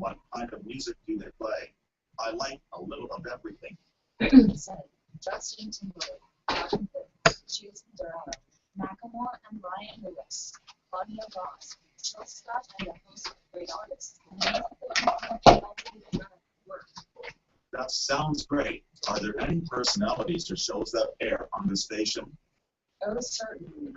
What kind of music do they play? I like a little of everything. Justin Timberlake, Jason Derulo, Macklemore and Ryan Lewis, Claudia Ross, Jill Scott, and a host of great artists. That sounds great. Are there any personalities or shows that air on this station? Oh, certainly.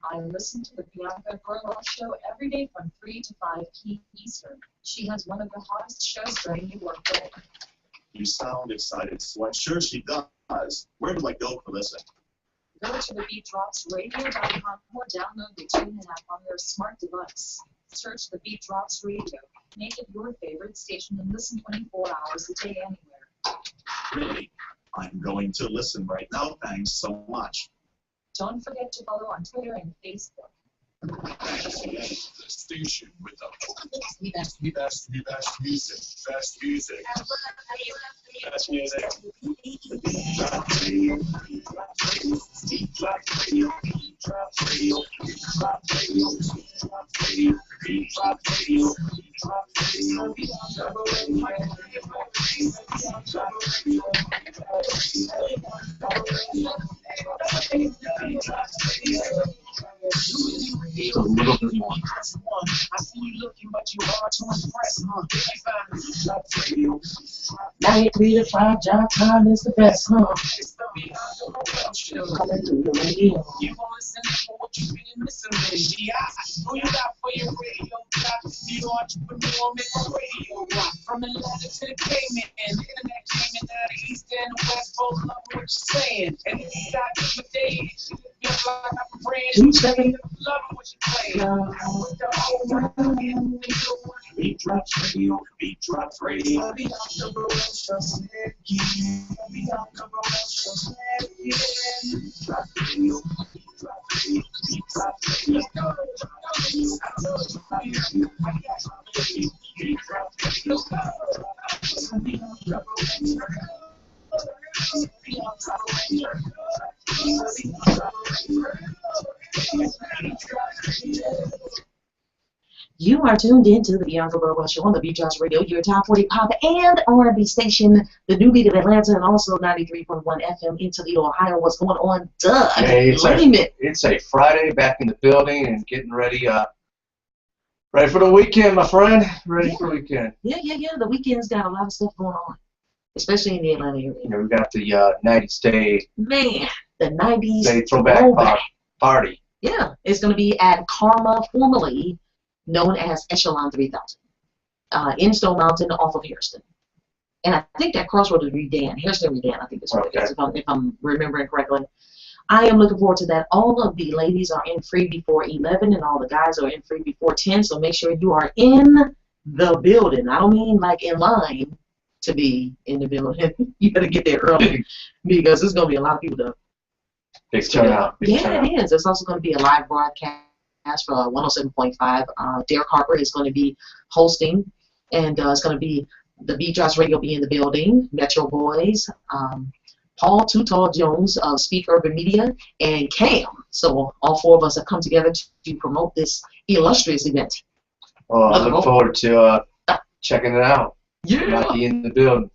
I listen to the Bianca Burwell show every day from 3 to 5 p.m. Eastern. She has one of the hottest shows during New York Day. You sound excited, so I'm sure she does. Where do I go for listening? Go to the BeatDropsRadio.com or download the TuneIn app on your smart device. Search the Beat Drops Radio. Make it your favorite station and listen 24 hours a day anywhere. Really? I'm going to listen right now. Thanks so much. Don't forget to follow on Twitter and Facebook. The station with the best music. Best music. Best music. A little bit more. I see you looking, but you hard to impress, huh? 9 3 to 5 job time is the best, huh? It's the Bianca Burwell show. Coming through the radio. You gonna listen for what you been missing, baby. Who you got for your radio drop? You entrepreneur, make a radio rock. From Atlanta to the Cayman, the internet came in out of East and the West, both love what you're saying. And if you got different days, you feel like I'm a friend. 27. Loving what you're playing. With the whole world, Beat Drops Radio. Beat Drops Radio. Bianca Burwell show. Bianca Burwell show. Beat Drops Radio. Beat Drops Radio. Beat Drops Radio. Beat Drops You are tuned in to the Bianca Burwell Show on the Beat Drops Radio, your top 40 pop and R&B station, the new beat of Atlanta, and also 93.1 FM in Toledo, Ohio. What's going on, Doug? Hey, it's a Friday, back in the building and getting ready for the weekend, my friend. Ready for the weekend. Yeah. The weekend's got a lot of stuff going on, especially in the Atlanta area. You know, we got the 90s Day. Man, the 90s Day throwback party. Yeah, it's going to be at Karma, formerly known as Echelon 3000, in Stone Mountain off of Hairston. And I think that crossroad is Redan. Hairston Redan, I think is what it is, if I'm remembering correctly. I am looking forward to that. All of the ladies are in free before 11, and all the guys are in free before 10, so make sure you are in the building. I don't mean like in line to be in the building. You better get there early because there's going to be a lot of people there. Big turnout. It is. There's also going to be a live broadcast for 107.5. Derek Harper is going to be hosting, and it's going to be the Beat Drops Radio be in the building, Metro Boys, Paul Too Tall Jones of Speak Urban Media, and Cam. So all four of us have come together to promote this illustrious event. Well, I look forward to checking it out. Yeah. Might be in the building.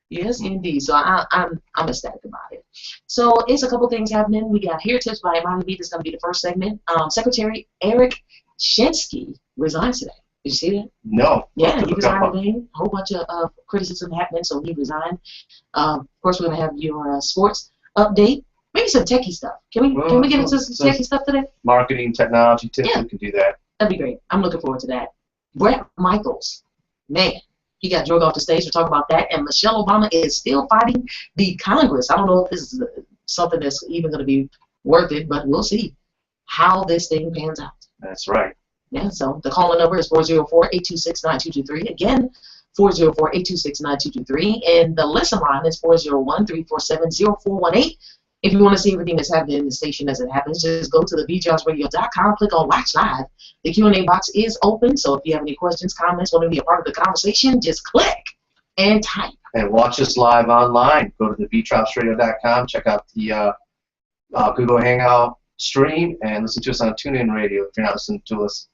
Yes, indeed. So I'm ecstatic about it. So it's a couple things happening. We got Hair Tips by Imani B. That's going to be the first segment. Secretary Eric Shinsky resigned today. Did you see that? No. Yeah, he resigned today. A whole bunch of criticism happening, so he resigned. Of course, we're going to have your sports update. Maybe some techie stuff. Can we get into some techie stuff today? Marketing, technology tips, we can do that. That'd be great. I'm looking forward to that. Brett Michaels, man, he got drug off the stage. We'll talk about that. And Michelle Obama is still fighting the Congress. I don't know if this is something that's even going to be worth it, but we'll see how this thing pans out. That's right. Yeah, so the calling number is 404-826-9223. Again, 404-826-9223. And the listen line is 401-347-0418. If you want to see everything that's happening in the station as it happens, just go to the BeatDropsRadio.com, click on Watch Live. The Q&A box is open, so if you have any questions, comments, want to be a part of the conversation, just click and type. And watch us live online. Go to the BeatDropsRadio.com, check out the Google Hangout stream, and listen to us on TuneIn Radio. If you're not listening to us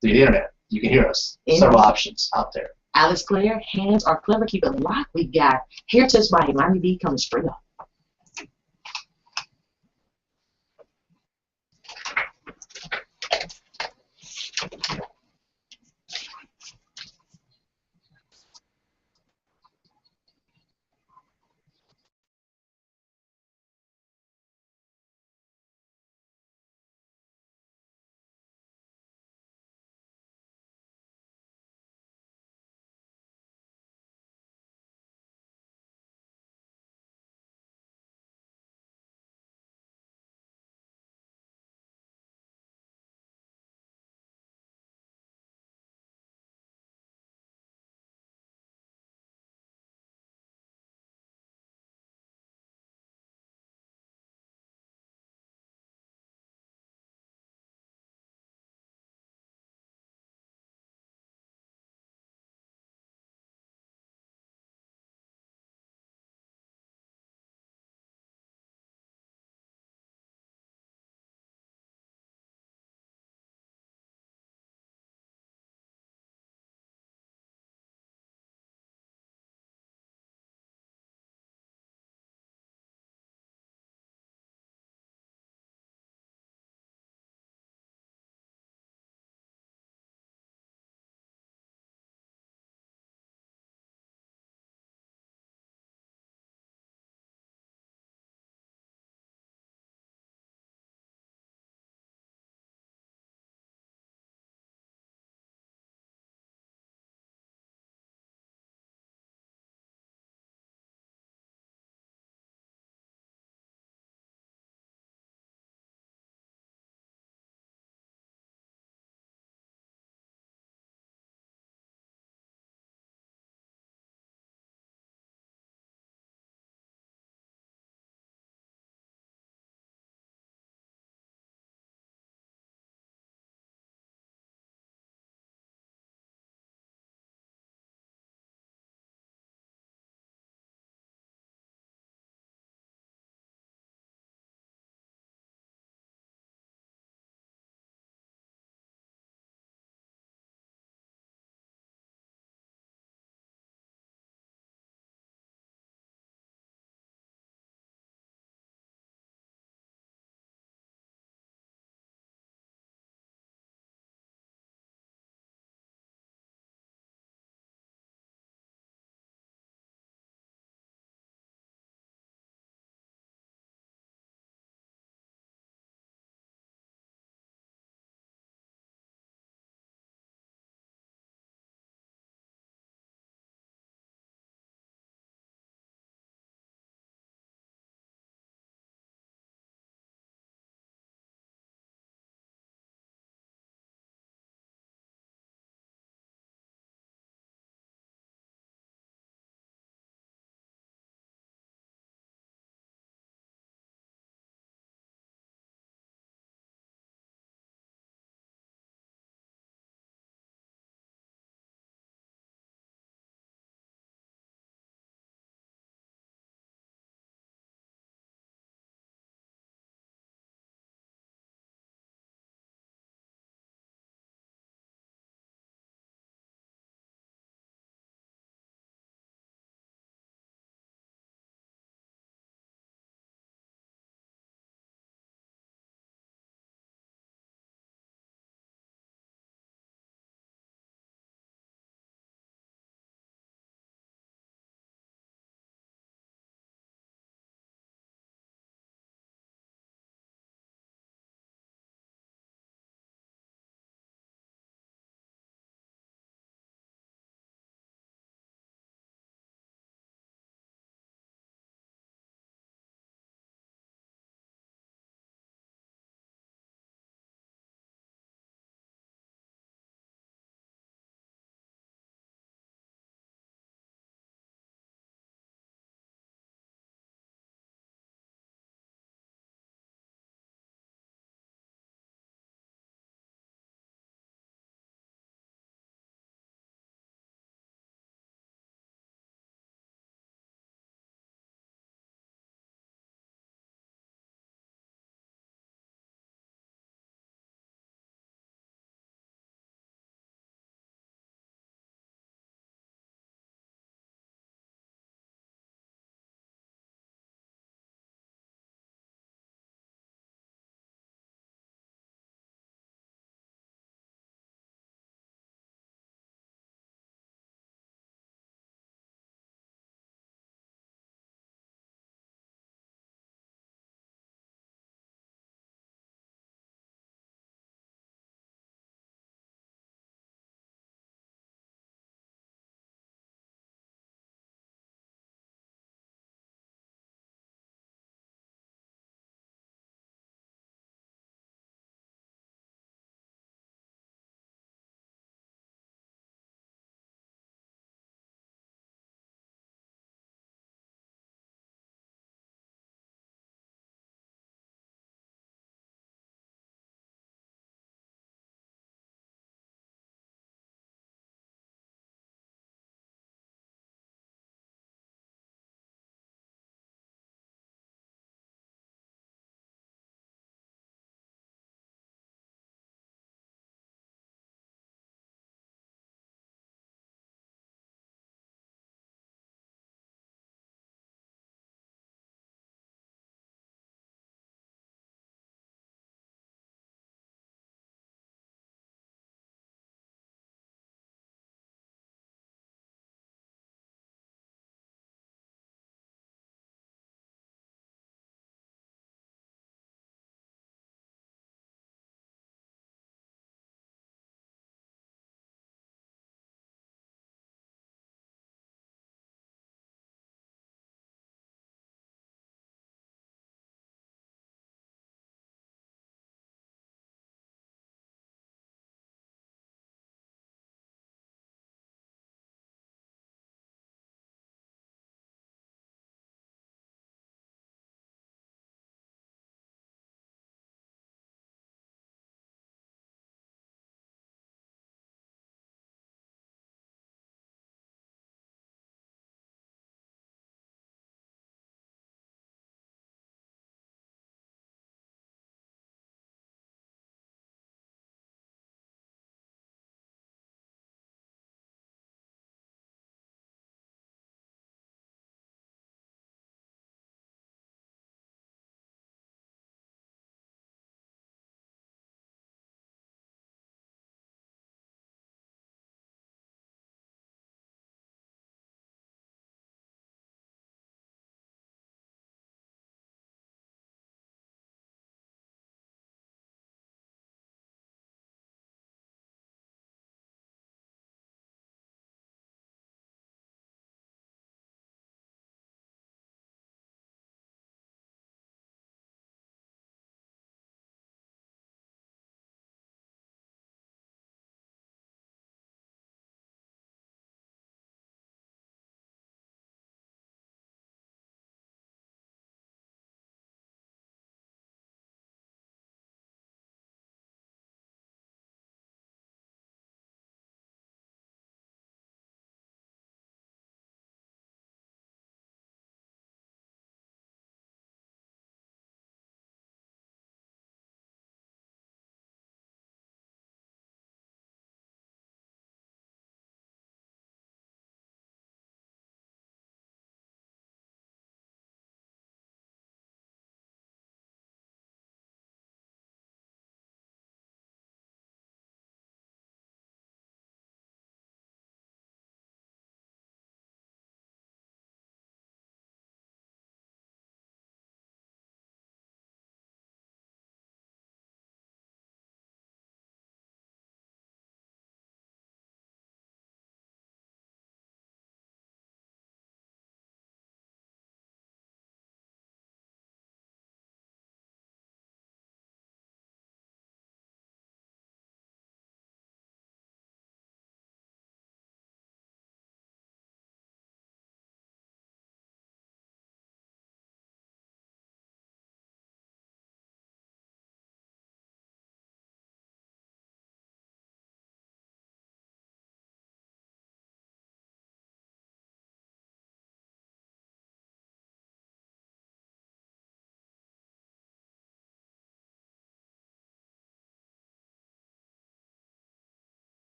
through the internet, you can hear us. Several options out there. Alex Claire, hands are clever, keep it locked. We got Hair Tips by Imani B coming straight up.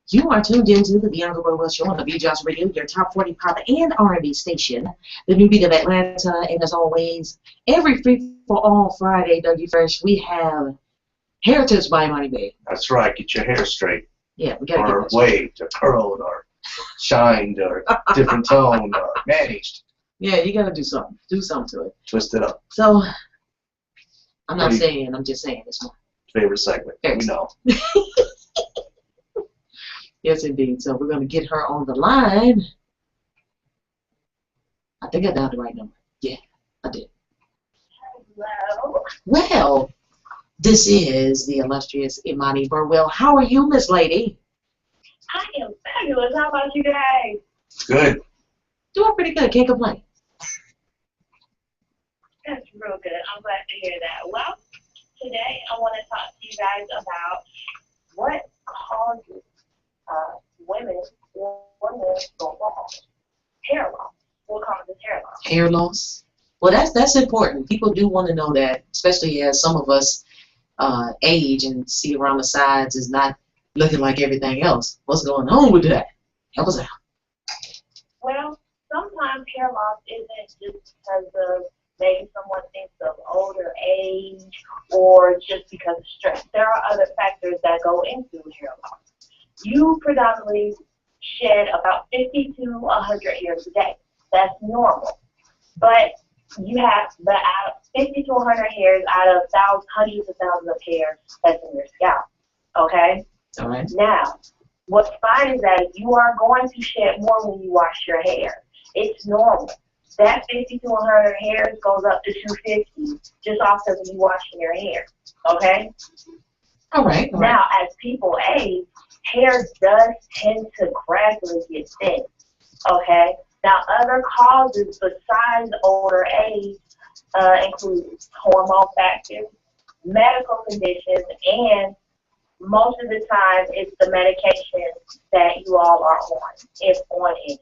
You are tuned into the Bianca Burwell Show on the BJ's Radio, your top 40 pop and R&B station, the new beat of Atlanta. And as always, every Free for All Friday, Dougie Fresh, we have Heritage by Money Bay. That's right. Get your hair straight. Yeah, we gotta or get that waved, or curled, or shined, or different tone, or managed. Yeah, you gotta do something. Do something to it. Twist it up. So, I'm not Pretty- saying, I'm just saying it's my Favorite segment. Favorite We know. Yes, indeed. So we're going to get her on the line. I think I dialed the right number. Yeah, I did. Hello. Well, this is the illustrious Imani Burwell. How are you, Miss Lady? I am fabulous. How about you guys? Good. Doing pretty good. Can't complain. That's real good. I'm glad to hear that. Well, today I want to talk to you guys about what causes women or men to go wrong. Hair loss. What causes hair loss? Hair loss. Well, that's important. People do want to know that, especially as some of us age and see around the sides is not looking like everything else. What's going on with that? Help us out. Well, sometimes hair loss isn't just because of maybe someone thinks of older age or just because of stress. There are other factors that go into hair loss. You predominantly shed about 50 to 100 hairs a day. That's normal. But you have 50 to 100 hairs out of hundreds of thousands of hairs that's in your scalp. Okay? All right. Now, what's fine is that if you are going to shed more when you wash your hair, it's normal. That 50 to 100 hairs goes up to 250 just off of you washing your hair. Okay? All right. All right. Now, as people age, hair does tend to gradually get thin. Okay? Now, other causes besides older age include hormone factors, medical conditions, and most of the time it's the medication that you all are on, if on any.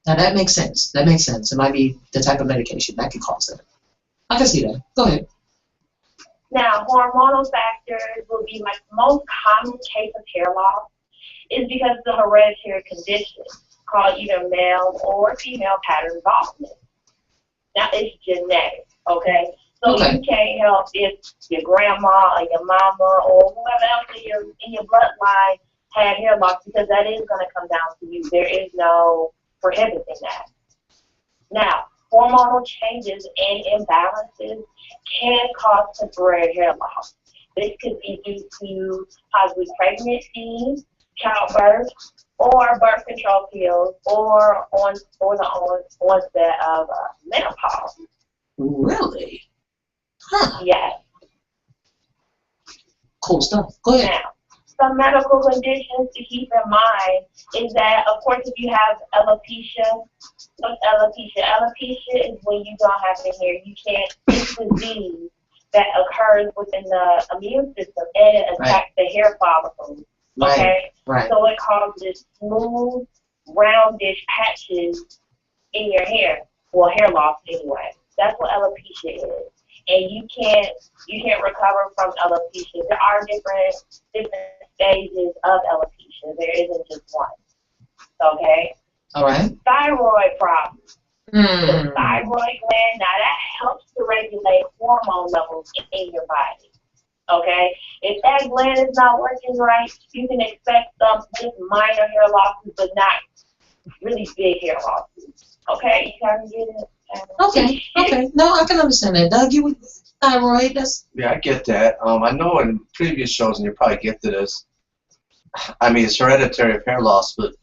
Now that makes sense. That makes sense. It might be the type of medication that can cause it. I can see that. Go ahead. Now, hormonal factors will be my most common case of hair loss is because of the hereditary condition called either male or female pattern baldness. Now, it's genetic, okay? So Okay. you can't help if your grandma or your mama or whoever else in your bloodline had hair loss because that is going to come down to you. There is no prohibiting that. Now, hormonal changes and imbalances can cause temporary hair loss. This could be due to possibly pregnancy, childbirth, or birth control pills, or the onset of menopause. Really? Huh. Yes. Cool stuff. Go ahead. Now, some medical conditions to keep in mind is that, of course, if you have alopecia, what's alopecia? Alopecia is when you don't have the hair. You can't, it's a disease that occurs within the immune system and it attacks the hair follicles. Okay? Right. So it causes smooth, roundish patches in your hair. Well, hair loss anyway. That's what alopecia is. And you can't recover from alopecia. There are different stages of alopecia. There isn't just one. Okay? All right. Thyroid problems. The Hmm. thyroid gland, now that helps to regulate hormone levels in your body. Okay? If that gland is not working right, you can expect some just minor hair losses, but not really big hair losses. Okay? You kind of get it? Okay. Okay. No, I can understand that. Doug, you with thyroid? That's Yeah, I get that. I know in previous shows, and you probably get to this, I mean, it's hereditary of hair loss, but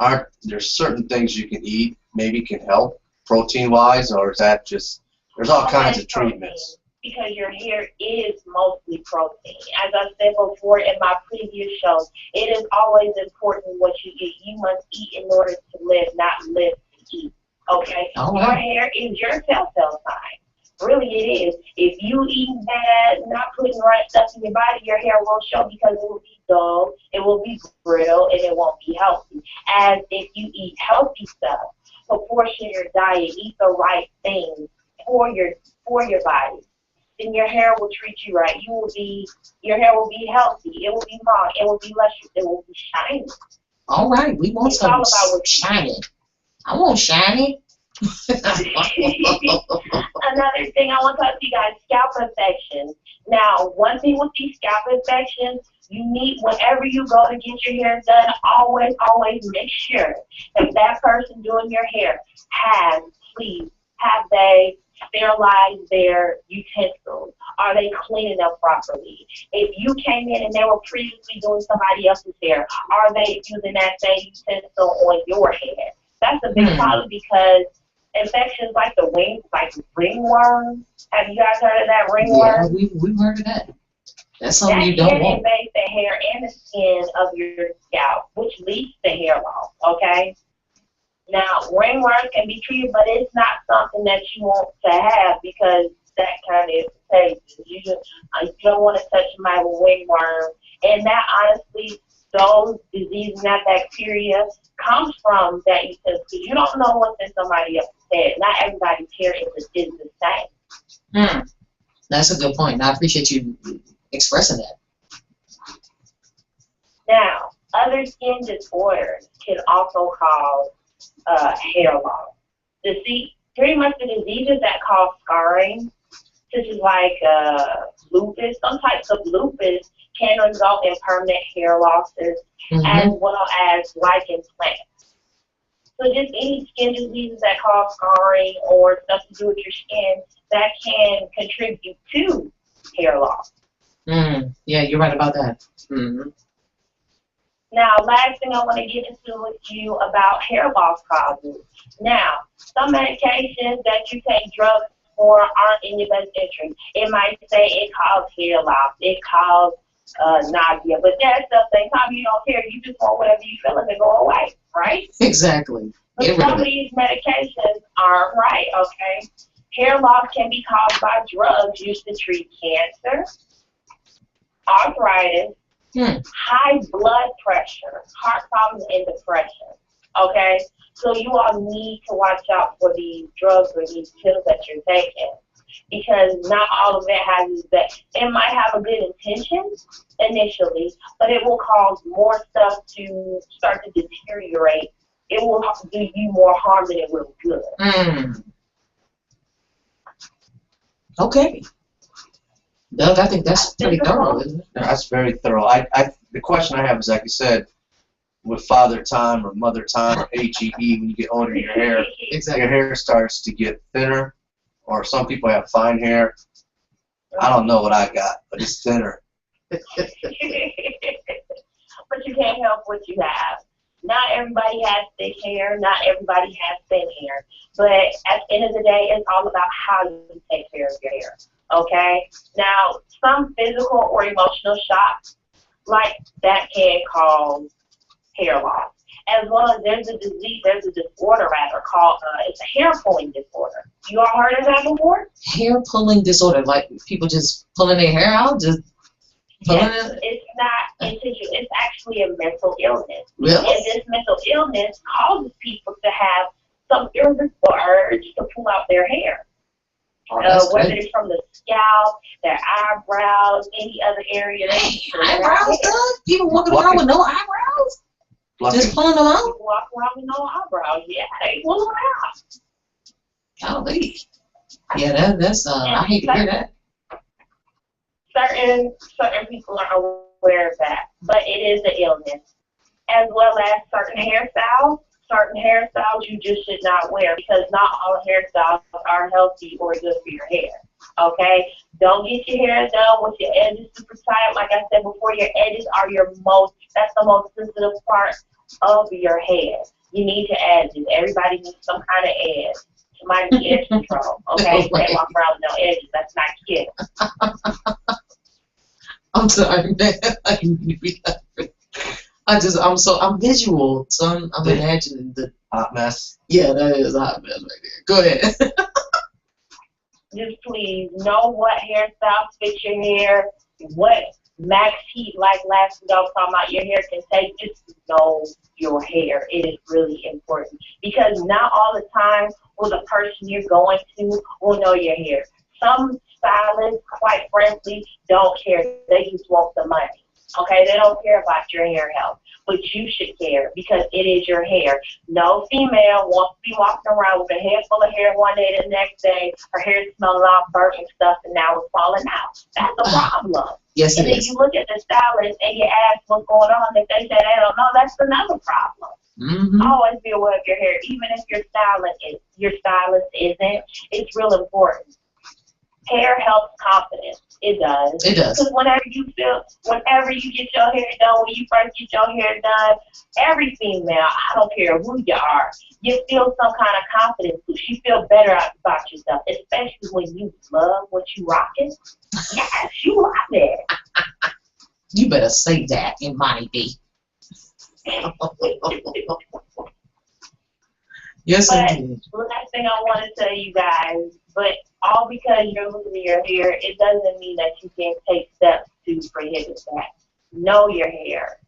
aren't there certain things you can eat maybe can help protein-wise, or is that just, there's all kinds of treatments. Because your hair is mostly protein. As I said before in my previous shows, it is always important what you eat. You must eat in order to live, not live to eat. Okay? all Your right. hair is your telltale sign. Really, it is. If you eat bad, not putting the right stuff in your body, your hair will show because it will be dull, it will be brittle, and it won't be healthy. As if you eat healthy stuff, proportion your diet, eat the right things for your body. then your hair will treat you right. Your hair will be healthy. It will be long. It will be luscious. It will be shiny. All right, we want It's all some about what you shiny. I want shiny. Another thing I want to talk to you guys, scalp infections. Now, one thing with these scalp infections, you need, whenever you go to get your hair done, always make sure that person doing your hair have they sterilized their utensils? Are they cleaning them properly? If you came in and they were previously doing somebody else's hair, are they using that same utensil on your hair? That's a big problem because infections like ringworm. Have you guys heard of that ringworm? Yeah, we've heard of that. That's something you don't want. That can want. invade the hair and the skin of your scalp, which leads to hair loss, okay? Now, ringworm can be treated, but it's not something that you want to have because that kind of contagious. You don't want to touch somebody with ringworm. And that, honestly, those diseases and that bacteria comes from that utensil. You don't know what's in somebody else's head. Not everybody's hair is the same. That's a good point. I appreciate you expressing that. Now, other skin disorders can also cause hair loss. Pretty much the diseases that cause scarring, such as like lupus, some types of lupus can result in permanent hair losses, as well as lichen plants. So just any skin diseases that cause scarring or stuff to do with your skin that can contribute to hair loss. Yeah, you're right about that. Now, last thing I want to get into with you about hair loss causes. Now, some medications that you take drugs for aren't in your best interest. It might say it causes hair loss, it causes nausea, but that stuff, sometimes you don't care. You just want whatever you feel and to go away, right? Exactly. But some of these medications aren't right, okay? Hair loss can be caused by drugs used to treat cancer, arthritis, high blood pressure, heart problems, and depression. Okay? So you all need to watch out for these drugs or these pills that you're taking because not all of it has that. It might have a good intention initially, but it will cause more stuff to start to deteriorate. It will do you more harm than it will good. Okay. Doug, I think that's pretty thorough, isn't it? Yeah, that's very thorough. The question I have is, like you said, with father time or mother time or HEE, when you get older, your hair starts to get thinner, or some people have fine hair. I don't know what I got, but it's thinner. But you can't help what you have. Not everybody has thick hair. Not everybody has thin hair. But at the end of the day, it's all about how you take care of your hair. Okay? Now, some physical or emotional shocks like that can cause hair loss. As well as there's a disorder rather called, it's a hair pulling disorder. You all heard of that before? Hair pulling disorder, like people just pulling their hair out, just pulling it? It's not intentional. It's actually a mental illness. Really? And this mental illness causes people to have some irresistible urge to pull out their hair. Whether it's from the scalp, their eyebrows, any other area. Eyebrows, Doug? People walking around with no eyebrows? Just pulling them out? People walk around with no eyebrows. Yeah, they pull them out. Golly. Yeah, that's I hate to hear that. Certain people are aware of that, but it is an illness. As well as certain hairstyles you just should not wear because not all hairstyles are healthy or good for your hair. Okay? Don't get your hair done with your edges super tight. Like I said before, your edges are that's the most sensitive part of your hair. You need your edges. Everybody needs some kind of edge. Somebody needs edge control. Okay? You can't walk around with no edges. That's not cute. I'm sorry, man. I'm visual, so I'm imagining the hot mess. Yeah, that is a hot mess right there. Go ahead. Just please know what hairstyle fits your hair, what max heat, like last week I was talking about your hair can take. Just know your hair. It is really important because not all the time will the person you're going to will know your hair. Some stylists, quite frankly, don't care. They just want the money. Okay, they don't care about your hair health, but you should care because it is your hair. No female wants to be walking around with a head full of hair one day, the next day her hair smelling all burnt and stuff, and now it's falling out. That's a problem. Yes, and it then is. you look at the stylist and you ask what's going on. If they say they don't know, that's another problem. Mm-hmm. Always be aware of your hair, even if your stylist isn't. It's real important. Hair helps confidence. It does. It does. Because whenever you get your hair done, when you first get your hair done, every female, I don't care who you are, you feel some kind of confidence boost. You feel better about yourself, especially when you love what you rocking. Yes, you love it. You better say that, Imani B. Yes, indeed. The last thing I want to tell you guys, but all because you're losing your hair, it doesn't mean that you can't take steps to prohibit that. Know your hair.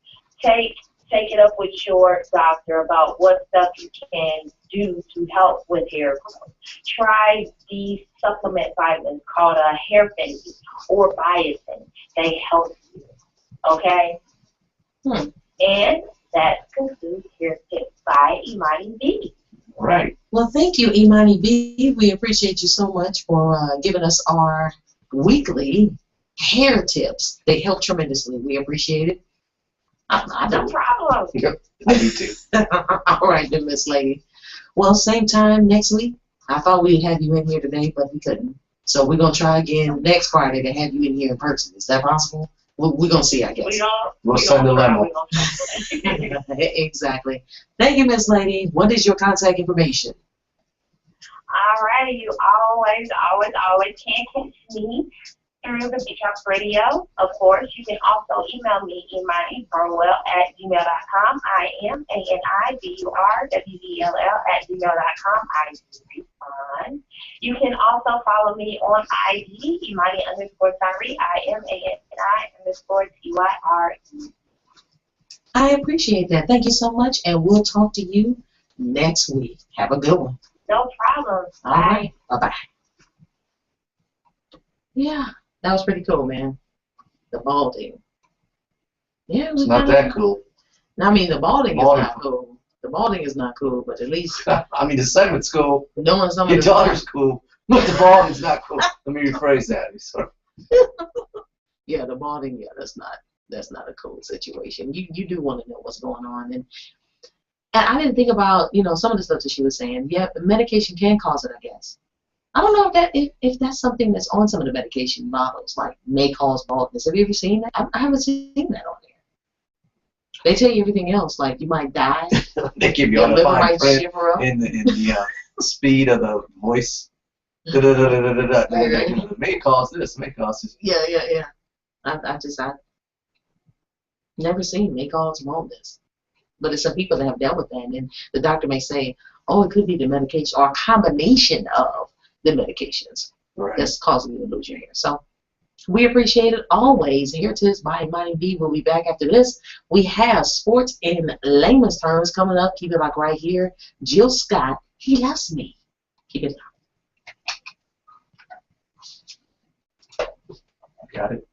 Take it up with your doctor about what stuff you can do to help with hair growth. Try these supplement vitamins called a hair baby or biotin. They help you. Okay? And that concludes Hair Tips by Imani B. Right. Well, thank you, Imani B. We appreciate you so much for giving us our weekly hair tips. They help tremendously. We appreciate it. I No do. problem. I do too. All right, then, Miss Lady. Well, same time next week. I thought we'd have you in here today, but we couldn't. So we're going to try again next Friday to have you in here in person. Is that possible? We're going to see, I guess. We'll send a limo. Exactly. Thank you, Miss Lady. What is your contact information? Alrighty, you always can catch me through the Beach House Radio. Of course, you can also email me, Imani Burwell at gmail.com. IMANIBURWELL at gmail.com. You can also follow me on IG, Imani_Tyree, IMANI_TYRE. I appreciate that. Thank you so much, and we'll talk to you next week. Have a good one. No problem. All right. Bye-bye. Yeah, that was pretty cool, man. The balding. Yeah, it was It's not that cool. I mean, the balding is not cool. The balding is not cool, but at least I mean, the segment's cool. knowing some Your of the daughter's cool, but the balding's not cool. Let me rephrase that. Yeah, the balding. Yeah, that's not a cool situation. You do want to know what's going on, and I didn't think about some of the stuff that she was saying. Yeah, the medication can cause it, I guess. I don't know if that's something that's on some of the medication bottles, like may cause baldness. Have you ever seen that? I haven't seen that on there. They tell you everything else, like you might die. They give you Your all the liver fine might print shiver up. in the speed of the voice. It may cause this, may cause this. Yeah. I never seen may cause baldness. But it's some people that have dealt with that, and the doctor may say, oh, it could be the medication or a combination of the medications that's causing you to lose your hair. So we appreciate it always. Here it is by Imani B. We'll be back after this. We have sports in layman's terms coming up. Keep it like right here. Jill Scott, he loves me. Keep it up. Got it.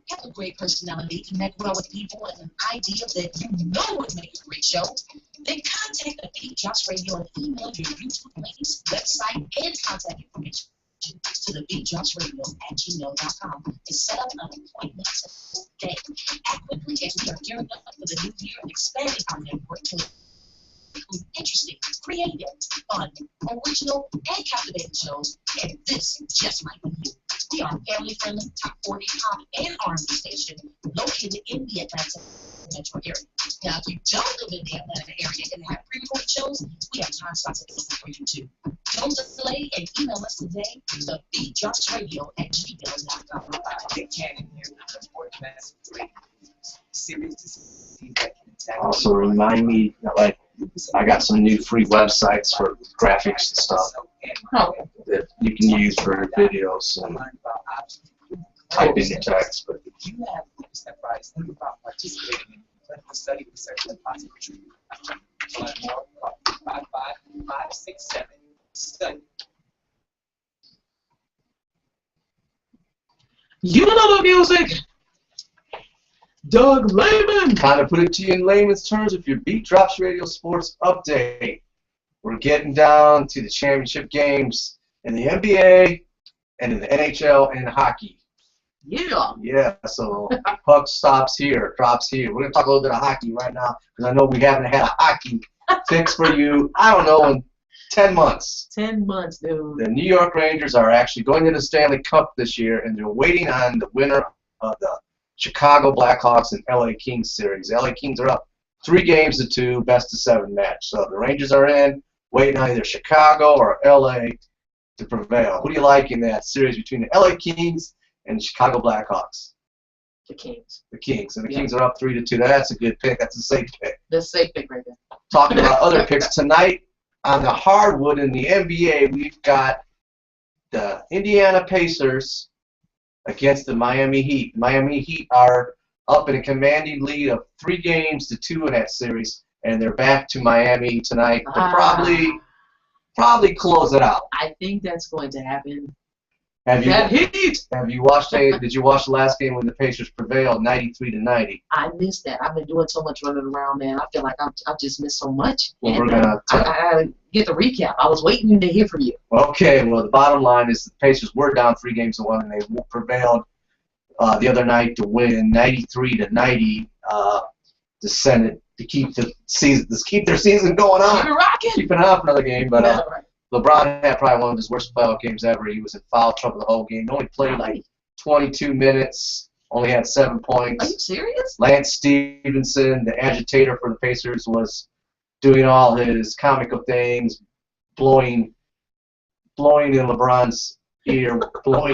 Have a great personality, connect well with people, and an idea that you know would make a great show? Then contact the Beat Drops Radio and email your YouTube links, website, and contact information to the beatdropsradio@gmail.com to set up an appointment today. Act quickly as we are gearing up for the new year and expanding our network to include interesting, creative, fun, original, and captivating shows, and this just might be you. We are a family-friendly, top 40 pop and R&B station located in the Atlanta metro area. Now, if you don't live in the Atlanta area and have pre-recorded shows, we have time slots available for you too. Don't delay and email us today, the beatdropsradio@gmail.com. Also remind me, like, I got some new free websites for graphics and stuff that you can use for videos and type in your text. But You have advice about participating in clinical study research and possible treatment. Learn more, call 55567 study. You know the music. Doug Lehman. kind of put it to you in layman's terms with your Beat Drops Radio Sports update. We're getting down to the championship games in the NBA and in the NHL and hockey. Yeah. Yeah, so puck stops here, drops here. We're going to talk a little bit of hockey right now because I know we haven't had a hockey fix for you, I don't know, in 10 months. 10 months, dude. The New York Rangers are actually going to the Stanley Cup this year, and they're waiting on the winner of the Chicago Blackhawks and LA Kings series. The LA Kings are up 3-2, best-of-7 match. So the Rangers are in, waiting on either Chicago or LA to prevail. Who do you like in that series between the LA Kings and the Chicago Blackhawks? The Kings. The Kings. And the Kings are up 3-2. That's a good pick. That's a safe pick. That's a safe pick right there. Talking about other picks tonight on the hardwood in the NBA, we've got the Indiana Pacers against the Miami Heat. Miami Heat are up in a commanding lead of 3-2 in that series, and they're back to Miami tonight to probably close it out. I think that's going to happen. Have you Heat! watched? Did you watch the last game when the Pacers prevailed, 93-90? I missed that. I've been doing so much running around, man. I feel like I've just missed so much. Well, and, we're gonna. I get the recap. I was waiting to hear from you. Okay, well, the bottom line is the Pacers were down 3-1, and they prevailed the other night to win 93-90 to send it to keep the season, keep their season going on. Keep it rocking. Keep it on for another game, but Yeah, right. LeBron had probably one of his worst playoff games ever. He was in foul trouble the whole game. He only played like 22 minutes, only had 7 points. Are you serious? Lance Stevenson, the agitator for the Pacers, was doing all his comical things, blowing in LeBron's ear, blowing.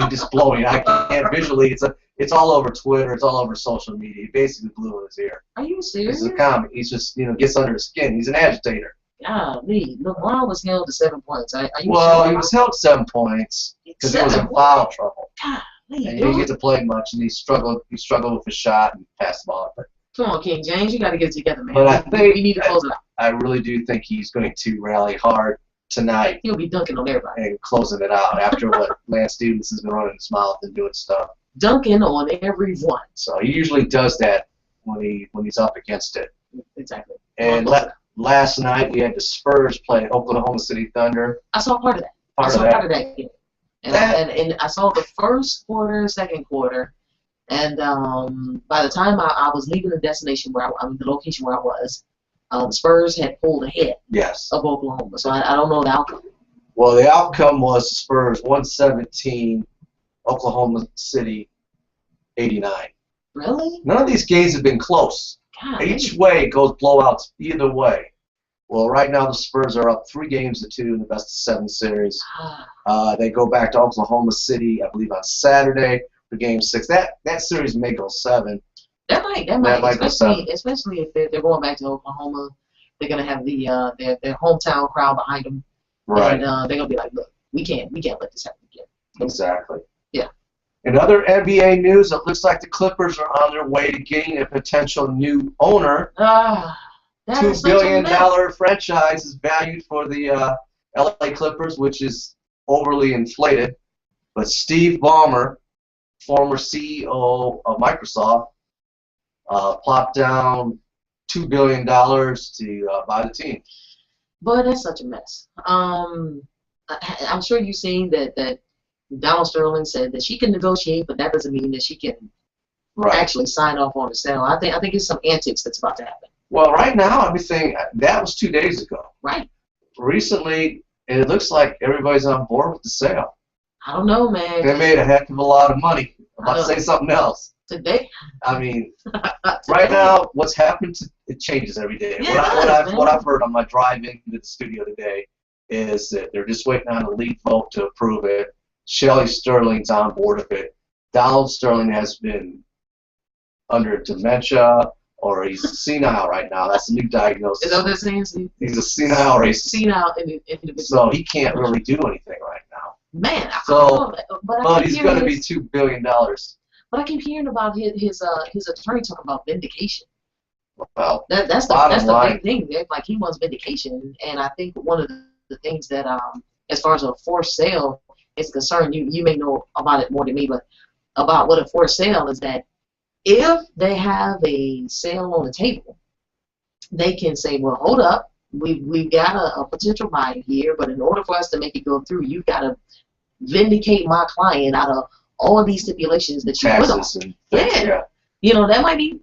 I can't visually. It's all over Twitter. It's all over social media. He basically blew in his ear. Are you serious? This is a comic. He's just gets under his skin. He's an agitator. Golly, LeBron was held to 7 points. Are you Well, sure? he was held 7 points because he was in foul trouble. Golly, And he didn't get to play much, and he struggled with his shot and passed the ball. But come on, King James, you got to get it together, man. But I think we need to close it out. I really do think he's going to rally hard tonight He'll be dunking on everybody. and closing it out after what Lance Stevenson's been running his mouth and doing stuff. Dunking on everyone. So he usually does that when he's up against it. Exactly. And last night we had the Spurs play Oklahoma City Thunder. I saw part of that. Part of that game. And I saw the first quarter, second quarter, and by the time I was leaving the destination the location where I was, the Spurs had pulled ahead Yes. of Oklahoma. So I don't know the outcome. Well, the outcome was Spurs 117, Oklahoma City 89. Really? None of these games have been close. God, Each way goes blowouts either way. Well, right now the Spurs are up 3-2 in the best-of-7 series. They go back to Oklahoma City, I believe, on Saturday for Game 6. That series may go 7. That might, especially if they're going back to Oklahoma. They're gonna have their hometown crowd behind them, Right. and they're gonna be like, look, we can't let this happen again. Exactly. Yeah. In other NBA news, it looks like the Clippers are on their way to getting a potential new owner. That is $2 such a billion mess. franchise is valued for the LA Clippers, which is overly inflated. But Steve Ballmer former CEO of Microsoft, plopped down $2 billion to buy the team. Boy, that's such a mess. I'm sure you've seen that Donald Sterling said that she can negotiate, but that doesn't mean that she can actually sign off on the sale. I think it's some antics that's about to happen. Well, right now, everything, that was 2 days ago. Right. Recently, it looks like everybody's on board with the sale. I don't know, man. They made a heck of a lot of money. I'm about to say something else. Today? I mean, right now, what's happened, it changes every day. Yeah, what I've heard on my drive into the studio today is that they're just waiting on the lead vote to approve it. Shelley Sterling's on board with it. Donald Sterling has been under dementia, or he's senile right now. That's a new diagnosis. Is that what that means? He's a senile racist. Senile individual. So he can't really do anything right now. Man, so, but he's going to be $2 billion. But I keep hearing about his attorney talking about vindication. Well, that's the big thing. There. Like, he wants vindication, and I think one of the things that, as far as a forced sale is concerned, you may know about it more than me, but about what a forced sale is that if they have a sale on the table, they can say, well, hold up, we've got a potential buyer here, but in order for us to make it go through, you've got to vindicate my client out of all of these stipulations that you put on. And yeah. You know, that might be,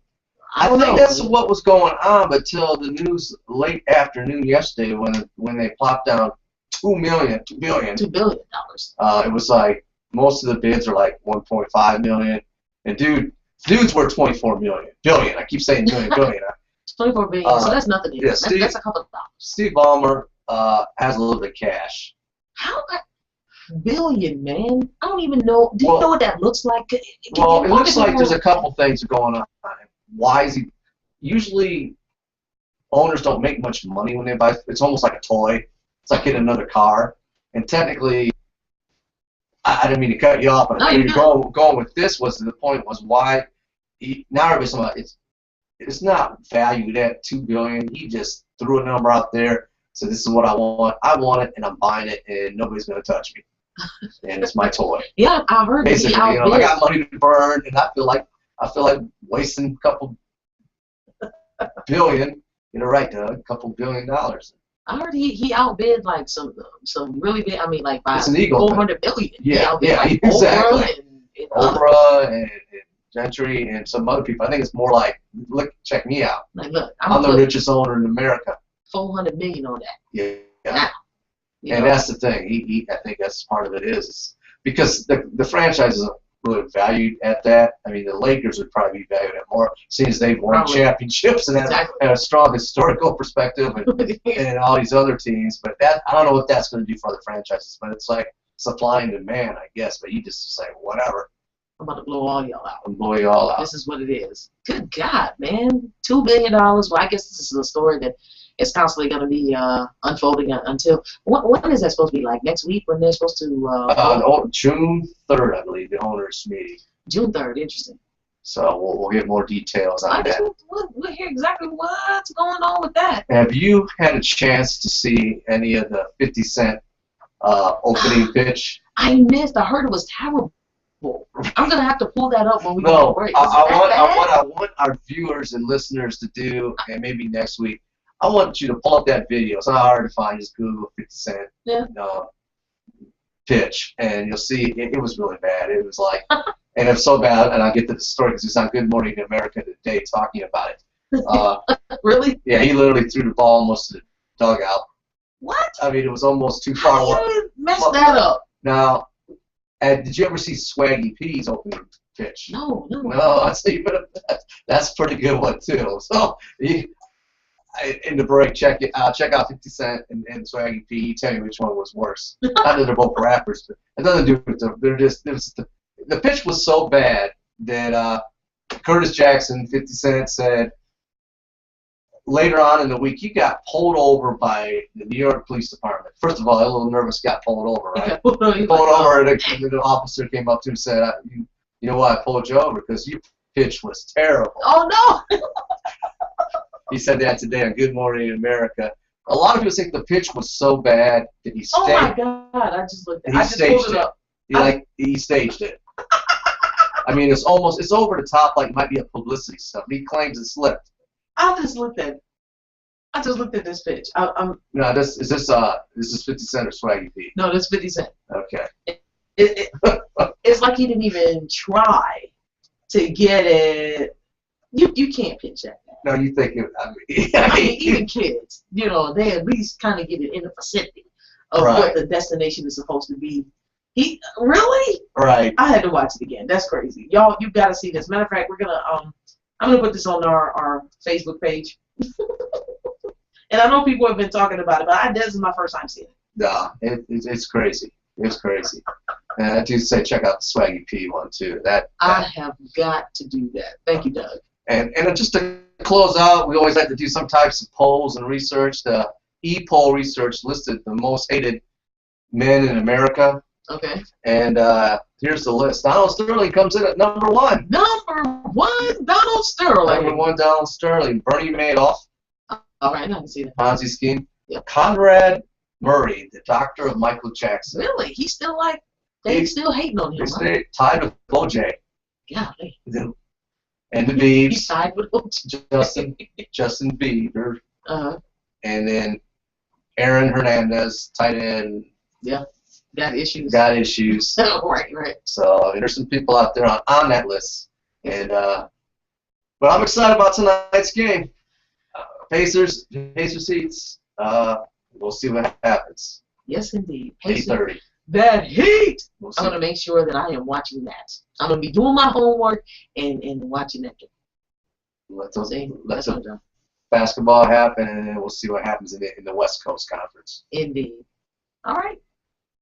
I think that's what was going on until the news late afternoon yesterday when they plopped down $2 billion. It was like most of the bids are like 1.5 million, and dude's worth 24 billion. I keep saying billion. 24 billion. So that's nothing. Yeah, that's a couple of dollars. Steve Ballmer has a little bit of cash. How billion, man? I don't even know. Do you know what that looks like? It looks like there's a couple things going on. Why is he? Usually, owners don't make much money when they buy. It's almost like a toy. It's like getting another car. And technically, I didn't mean to cut you off, but going with this the point was why now everybody's talking about it's not valued at $2 billion. He just threw a number out there, said this is what I want. I want it, and I'm buying it, and nobody's gonna touch me. And it's my toy. Yeah, I heard. Basically, I got money to burn, and I feel like wasting a couple billion. You're right, Doug. A couple $1 billion. I heard he outbid like some really big. I mean, like by it's an eagle, 400 billion. Yeah, exactly. Oprah and Gentry and some other people. I think it's more like, check me out. Like, look, I'm the richest owner in America. 400 million on that. Yeah. Now, and that's the thing. I think that's part of it is because the franchises are really valued at that. I mean, the Lakers would probably be valued at more, seeing as they've won championships and have a strong historical perspective and all these other teams. But I don't know what that's going to do for other franchises. But it's like supply and demand, I guess. But you just say whatever. I'm about to blow all y'all out. Blow you all out. This is what it is. Good God, man. $2 billion. Well, I guess this is a story that is constantly going to be unfolding until when is that supposed to be? Like next week when they're supposed to? June 3rd, I believe, the owners' meeting. June 3rd. Interesting. So we'll get more details on that. We'll hear exactly what's going on with that. Have you had a chance to see any of the 50 Cent opening pitch? I missed. I heard it was terrible. I'm gonna have to pull that up when we go to break. I want our viewers and listeners to do, and maybe next week, I want you to pull up that video. It's not hard to find. Just Google 50 Cent pitch, and you'll see it was really bad. It was like, and it's so bad, and I'll get to the story because it's on Good Morning America today talking about it. Really? Yeah, he literally threw the ball almost to the dugout. What? I mean, it was almost too far away. How you messed that up? Now, did you ever see Swaggy P's opening pitch? No. That's a pretty good one too. So in the break, check out 50 Cent and Swaggy P. Tell you which one was worse. Not that they're both rappers, but it doesn't do with them. The pitch was so bad that Curtis Jackson, 50 Cent, said later on in the week he got pulled over by the New York Police Department. First of all, a little nervous, got pulled over, right? Pulled over, and the officer came up to him and said, "You know why I pulled you over? Because your pitch was terrible." Oh no! He said that today on Good Morning America. A lot of people think the pitch was so bad that he staged. Oh my God! I just looked. I just pulled it up. He staged it. I mean, it's over the top, like it might be a publicity stuff. He claims it slipped. I just looked at this pitch. No, is this 50 Cent or Swaggy P? No, this 50 Cent. Okay. It's like he didn't even try to get it. You can't pitch that. No, you think it? I mean, even kids, they at least kind of get it in the vicinity of what the destination is supposed to be. He really? Right. I had to watch it again. That's crazy, y'all. You got to see this. Matter of fact, I'm gonna put this on our Facebook page. And I know people have been talking about it, but this is my first time seeing it. No, it's crazy. It's crazy. And I do say check out the Swaggy P one too. I have got to do that. Thank you, Doug. And just to close out, we always like to do some types of polls and research. The e-poll research listed the most hated men in America. Okay. And here's the list. Donald Sterling comes in at number 1. Number 1, Donald Sterling. Number 1, Donald Sterling. Bernie Madoff. All right, I can see that. Ponzi scheme. Yep. Conrad Murray, the doctor of Michael Jackson. Really? He's still they still hating on him. They tied with OJ. Golly. And the Biebs. He's tied with Justin Bieber. Uh-huh. And then Aaron Hernandez, tight end. Yeah. Got issues. Right. So there's some people out there on that list. And but I'm excited about tonight's game. Pacers seats. We'll see what happens. Yes, indeed. 8:30. That heat. We'll I'm gonna make sure that I am watching that. I'm gonna be doing my homework and watching that game. Let the basketball happen, and then we'll see what happens in the West Coast Conference. Indeed. All right.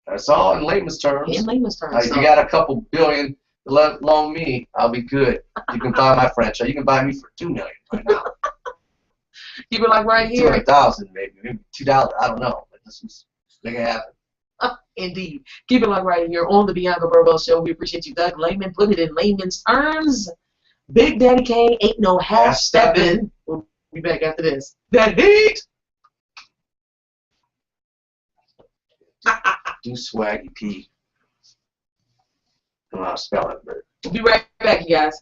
That's all in layman's terms. In layman's terms. If you got a couple billion to loan me, I'll be good. You can buy my franchise. You can buy me for $2 million right now. Keep it like right here. 200,000 maybe $2. I don't know. But let's just make it happen. Indeed. Keep it like right here on the Bianca Burwell Show. We appreciate you, Doug Layman. Put it in layman's terms. Big Daddy Kane ain't no half stepping. We'll be back after this. That heat. Do Swaggy P. I don't know how to spell it, but. We'll be right back, you guys.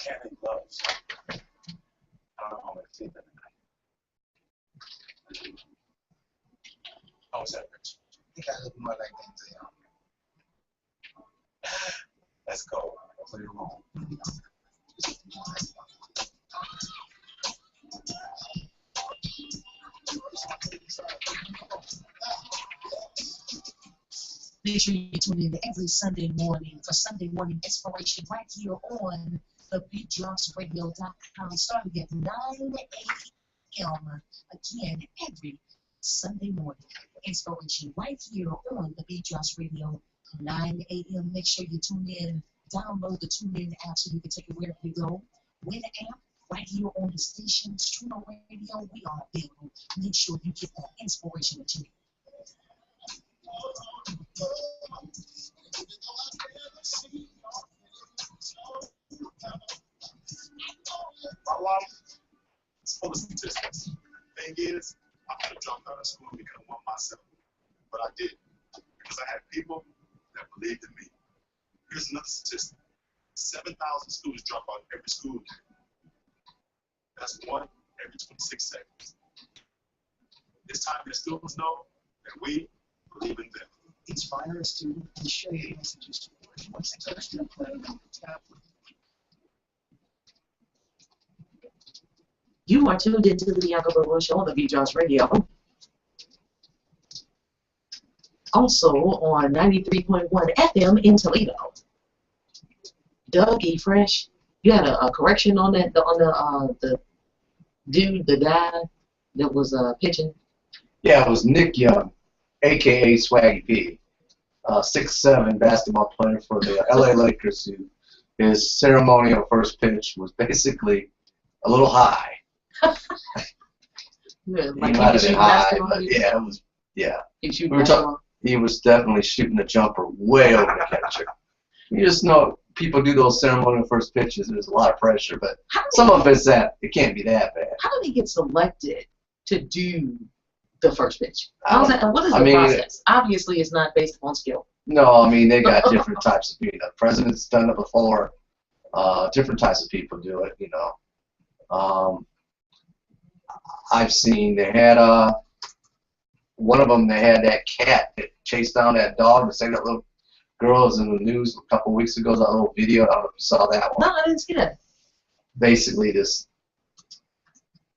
mechanic gloves. I don't know how much sleep every night. How was that, Rich? I think I look more like Denzel. Let's go. Play your role. Make sure you tune in every Sunday morning for Sunday morning inspiration right here on the BeatDropsRadio.com starting at 9 a.m. Again, every Sunday morning inspiration right here on the Beat Drops Radio, 9 a.m. Make sure you tune in, download the TuneIn app so you can take it wherever you go. With the app, right here on the station, Streamer Radio, we are available. Make sure you get that inspiration that you need. My life is full of statistics. Thing is, I could have dropped out of school and become one myself. But I didn't, because I had people that believed in me. Here's another statistic. 7,000 students drop out every school year. That's one every 26 seconds. It's time that students know that we believe in them. Inspire a student and share your messages. What's the extra play on the tablet? You are tuned into the Bianca Burwell Show on the BeatDrops Radio. Also on 93.1 FM in Toledo. Doug E. Fresh, you had a correction on that the dude, the guy that was pitching. Yeah, it was Nick Young, a.k.a. Swaggy P, 6'7" basketball player for the LA Lakers, who his ceremonial first pitch was basically a little high. Yeah, He like might have he been was high, shooting but basketball. yeah, it was, yeah. He We were talking. He was definitely shooting the jumper way over the catcher. You just know people do those ceremonial first pitches. There's a lot of pressure, but some of it's that it can't be that bad. How did he get selected to do the first pitch? I don't- What is I the mean, process? Obviously, it's not based upon skill. No, I mean they got different types of people. The president's done it before. Different types of people do it. You know, I've seen they had one of them. They had that cat that chased down that dog. They say that little girl was in the news a couple weeks ago. That little video. I don't know if you saw that one. No, I didn't see that. Basically, this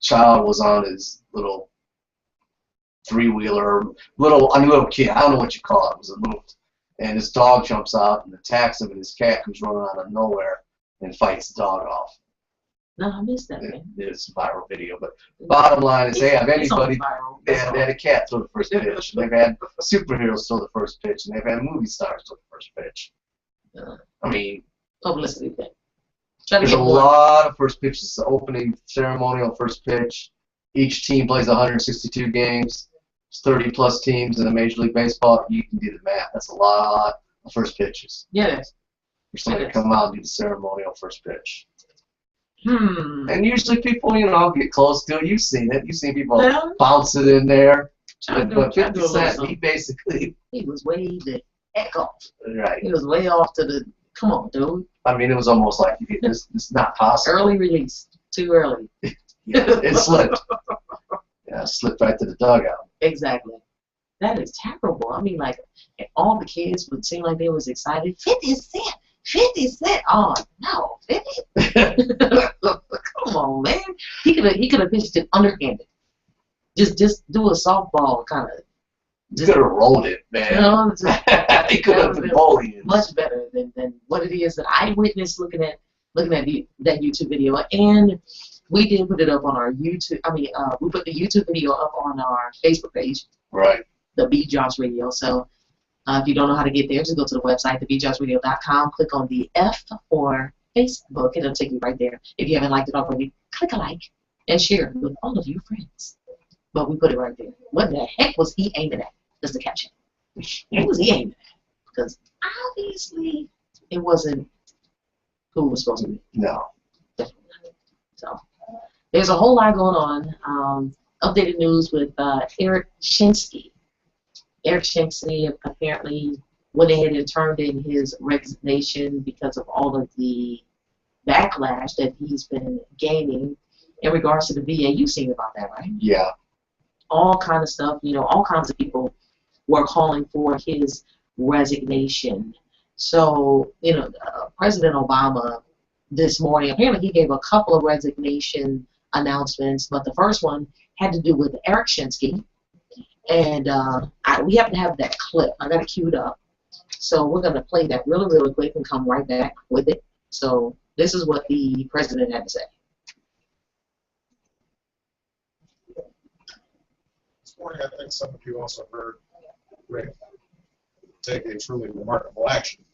child was on his little three-wheeler, little kid. I don't know what you call it. It was a little, and his dog jumps out and attacks him, and his cat comes running out of nowhere and fights the dog off. No, I missed that, man. It's a viral video, but bottom line is, they have It's only anybody. viral. They had a cat throw the first pitch. They've had superheroes throw the first pitch, and they've had movie stars throw the first pitch. I mean, Publicity thing. Try to there's get a more. lot of first pitches. The opening ceremonial first pitch. Each team plays 162 games. There's 30-plus teams in a Major League Baseball. You can do the math. That's a lot of first pitches. Yeah, it is. For somebody to come out and do the ceremonial first pitch. Hmm. And usually people, you know, get close to it. You've seen it. You've seen people Yeah. bounce it in there. Try to But do 50 a little Cent, he something. basically, He was way the heck off. right. He was way off to the. Come on, dude. I mean, it was almost like it's not possible. Early release. Too early. Yeah, it slipped. Yeah, it slipped right to the dugout. Exactly. That is terrible. I mean, like, all the kids would seem like they was excited. 50 Cent! 50 Cent! Oh, no. 50? Come on, man. He could have pitched it underhanded. Just do a softball kind of. He could have rolled it, man. You know, just He could have been bullying. much better than what it is that I witnessed looking at that YouTube video. And we did put it up on our YouTube. We put the YouTube video up on our Facebook page, Right. the Beat Drops Radio. So if you don't know how to get there, just go to the website, thebeatdropsradio.com, click on the F for Facebook. It'll take you right there. If you haven't liked it already, click a like and share it with all of your friends. But we put it right there. What the heck was he aiming at? That's the caption. What was he aiming at? Because obviously it wasn't who it was supposed to be. No. Definitely not. So there's a whole lot going on. Updated news with Eric Shinsky. Eric Shinsky apparently went ahead and turned in his resignation because of all of the backlash that he's been gaining in regards to the VA. You've seen about that, right? Yeah. All kind of stuff, all kinds of people were calling for his resignation. So, President Obama this morning, apparently he gave a couple of resignation announcements, but the first one had to do with Eric Shinsky. And we happen to have that clip. I got it queued up. So we're going to play that really, really quick and come right back with it. So this is what the president had to say. This morning, I think some of you also heard Rick take a truly remarkable action.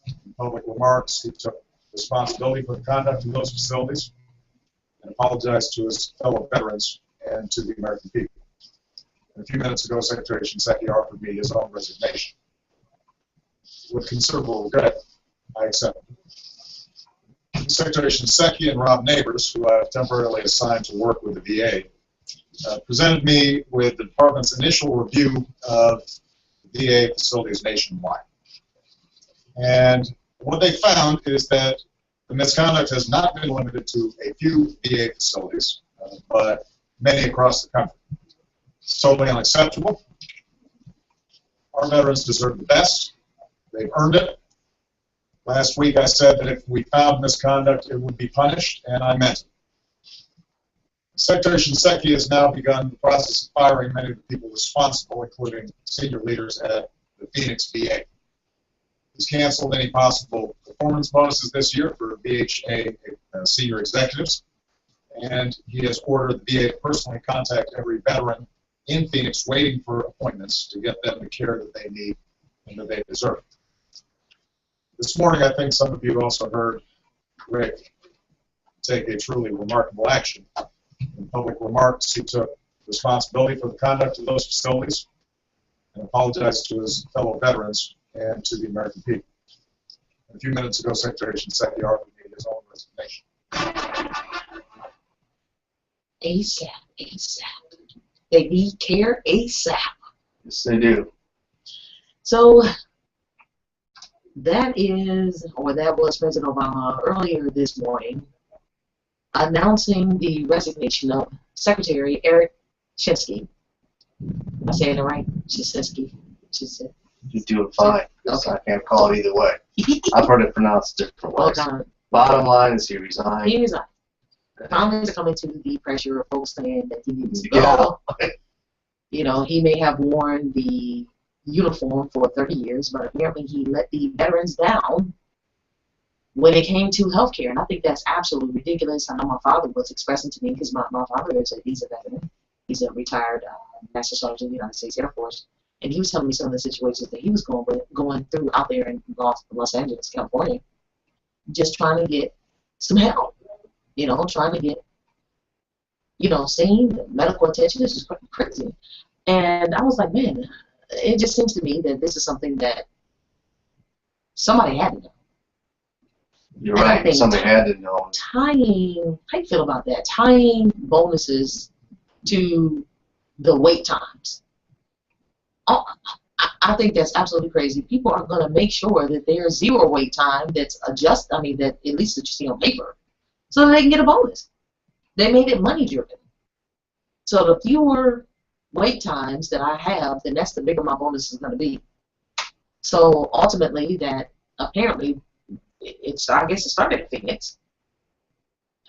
In public remarks, he took responsibility for the conduct of those facilities and apologized to his fellow veterans and to the American people. And a few minutes ago, Secretary Shinseki offered me his own resignation. With considerable regret, I accepted. Secretary Shinseki and Rob Neighbors, who I have temporarily assigned to work with the VA, presented me with the department's initial review of VA facilities nationwide. And what they found is that the misconduct has not been limited to a few VA facilities, but many across the country. It's totally unacceptable. Our veterans deserve the best. They've earned it. Last week I said that if we found misconduct, it would be punished, and I meant it. Secretary Shinseki has now begun the process of firing many of the people responsible, including senior leaders at the Phoenix VA. He's canceled any possible performance bonuses this year for VHA senior executives, and he has ordered the VA to personally contact every veteran in Phoenix waiting for appointments to get them the care that they need and that they deserve. This morning, I think some of you also heard Rick take a truly remarkable action. In public remarks, he took responsibility for the conduct of those facilities and apologized to his fellow veterans and to the American people. A few minutes ago, Secretary Shinseki offered me his own resignation. ASAP. They need care ASAP. Yes, they do. So that was President Obama earlier this morning announcing the resignation of Secretary Eric Shinsky. Am I saying it right? Shinsky. You're doing fine. Okay. I can't call it either way. I've heard it pronounced different ways. Bottom line is he resigned. He resigned. Finally, is coming to the pressure of folks saying that he needs to get go. out. He may have worn the uniform for 30 years, but apparently he let the veterans down when it came to health care. And I think that's absolutely ridiculous. I know my father was expressing to me, because my father he's a veteran. He's a retired Master Sergeant in the United States Air Force. And he was telling me some of the situations that he was going through out there in Los Angeles, California, just trying to get some help. Trying to get, seen medical attention. This is crazy. And I was like, man, it just seems to me that this is something that somebody had to know. You're right. Somebody had to know. How do you feel about that? Tying bonuses to the wait times. I think that's absolutely crazy. People are going to make sure that there's zero wait time that's that at least that you see on paper, so that they can get a bonus. They made it money driven. So the fewer wait times that I have, then that's the bigger my bonus is going to be. So ultimately, that apparently, I guess it started in Phoenix.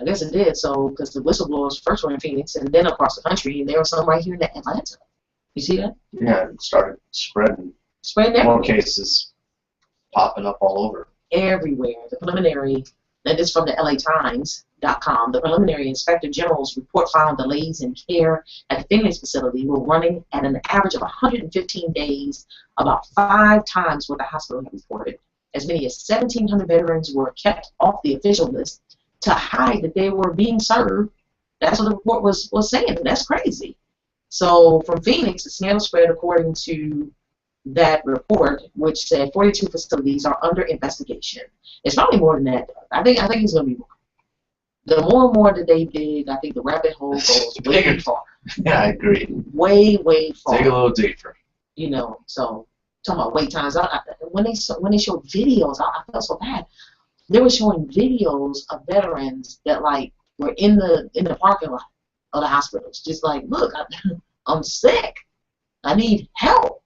I guess it did. So because the whistleblowers first were in Phoenix, and then across the country, and there were some right here in Atlanta. You see that? Yeah, it started spreading. More cases popping up all over. Everywhere. The preliminary, and this is from the LATimes.com, the preliminary Inspector General's report found delays in care at the Phoenix facility were running at an average of 115 days, about 5 times what the hospital had reported. As many as 1,700 veterans were kept off the official list to hide that they were being served. That's what the report was saying. That's crazy. So from Phoenix, the scandal spread according to that report, which said 42 facilities are under investigation. It's probably more than that. I think it's going to be more. The more and more that they dig, I think the rabbit hole goes way far. Yeah, I agree. Way far. Dig a little deeper. So talking about wait times. When they showed videos, I felt so bad. they were showing videos of veterans that like were in the parking lot of the hospitals, just like, look, I'm sick, I need help.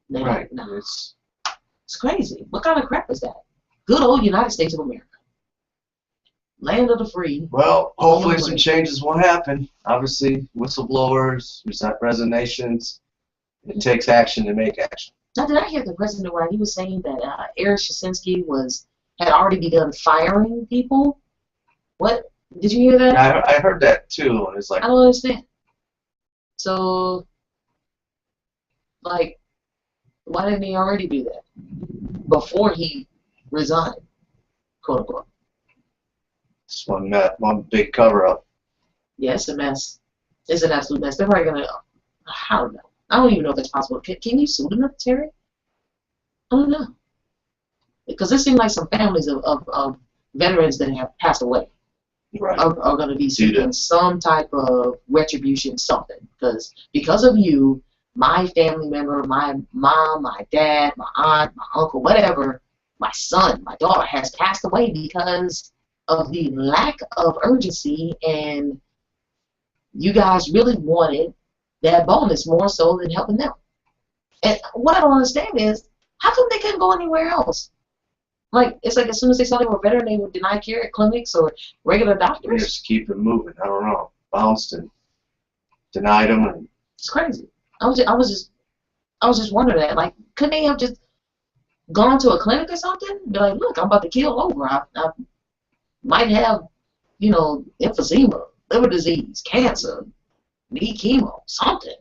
They're Right. like, nah, it's crazy. What kind of crap is that? Good old United States of America, land of the free. Well, hopefully some changes will happen. Obviously, whistleblowers, resignations. It takes action to make action. Now, did I hear the president right? He was saying that Eric Shasinski had already begun firing people. What? Did you hear that? I heard that too, and it's like, I don't understand. So, like, why didn't he already do that before he resigned, quote unquote? it's one big cover up. Yeah, it's a mess. It's an absolute mess. They're probably gonna. I don't know. I don't even know if it's possible. Can you sue the military? I don't know. Because it seems like some families of veterans that have passed away Right. are going to be seeking some type of retribution, something. Because of you, my family member, my mom, my dad, my aunt, my uncle, whatever, my son, my daughter has passed away because of the lack of urgency, and you guys really wanted that bonus more so than helping them. And what I don't understand is, how come they couldn't go anywhere else? Like, it's like as soon as they saw they were veteran, they would deny care at clinics or regular They doctors. just keep it moving. I don't know. Bounced and denied them. And It's crazy. I was just wondering that. Like, couldn't they have just gone to a clinic or something? Be like, look, I'm about to keel over. I might have, emphysema, liver disease, cancer, need chemo, something.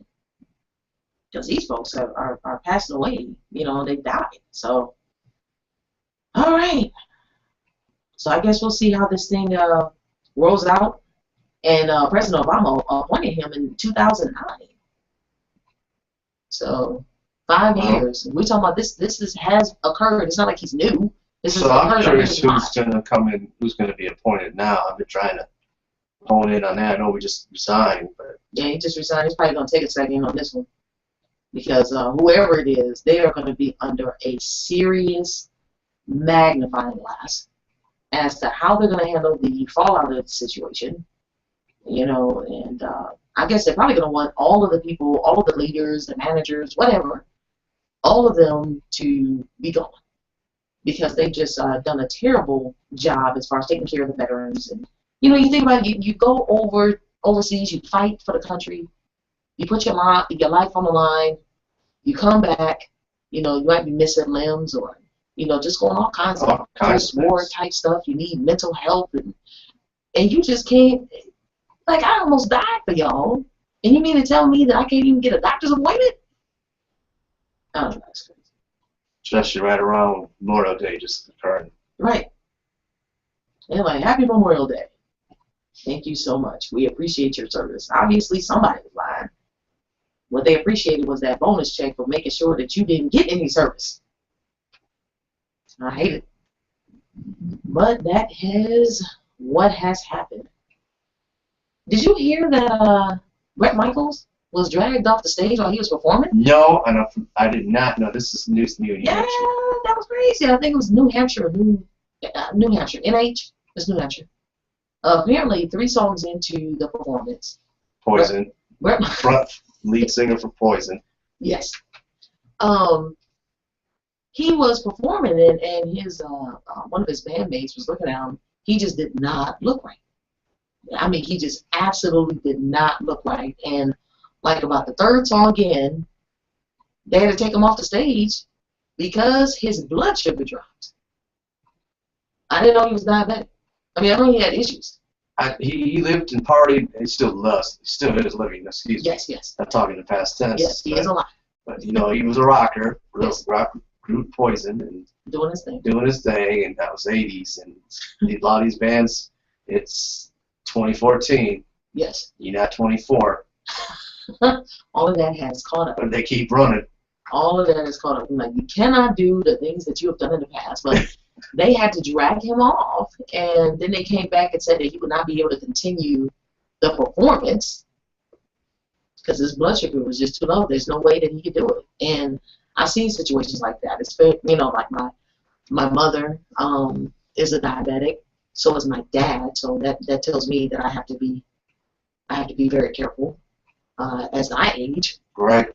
Because these folks are passing away. They died. So, all right. So I guess we'll see how this thing rolls out. And President Obama appointed him in 2009. So 5 years. We're talking about this. This has occurred. It's not like he's new. This so I'm curious who's going to come in, who's going to be appointed now. I've been trying to hone in on that. I know we just resigned, but yeah, he just resigned. It's probably going to take a second on this one because whoever it is, they are going to be under a serious magnifying glass as to how they're going to handle the fallout of the situation. And I guess they're probably going to want all of the people, all of the leaders, the managers, whatever, all of them to be gone because they've just done a terrible job as far as taking care of the veterans. And you think about it, you go overseas, you fight for the country, you put your life on the line, you come back, you might be missing limbs or just going all kinds of war type stuff. You need mental health, and you just can't. Like, I almost died for y'all, and you mean to tell me that I can't even get a doctor's appointment? I don't know, that's crazy. especially right around Memorial Day just occurred. Right. And like, happy Memorial Day. Thank you so much. We appreciate your service. Obviously, somebody was lying. What they appreciated was that bonus check for making sure that you didn't get any service. I hate it. But that is what has happened. Did you hear that Bret Michaels was dragged off the stage while he was performing? No, I did not know. This is new to New Yeah, Hampshire. that was crazy. I think it was New Hampshire. New Hampshire. NH? It's New Hampshire. Apparently, 3 songs into the performance. Poison. Bret Lead singer for Poison. Yes. He was performing and his one of his bandmates was looking at him. He just did not look right. I mean, he just absolutely did not look right. And like about the 3rd song in, they had to take him off the stage because his blood sugar dropped. I didn't know he was diabetic. I mean, I know he had issues. He lived and partied, and he still loves. He still is living. Excuse me. Yes. I'm talking in past tense. Yes, he is alive. But he was a rocker, Yes. rock group Poison, and Doing his thing. and that was 80s, and a lot of these bands, it's 2014. Yes. You're not 24, All of that has caught up. but they keep running. All of that has caught up. Like, you cannot do the things that you have done in the past, but they had to drag him off, and then they came back and said that he would not be able to continue the performance because his blood sugar was just too low. There's no way that he could do it. And I've seen situations like that. It's like My mother is a diabetic. So is my dad. So that tells me that I have to be very careful as I age. Right.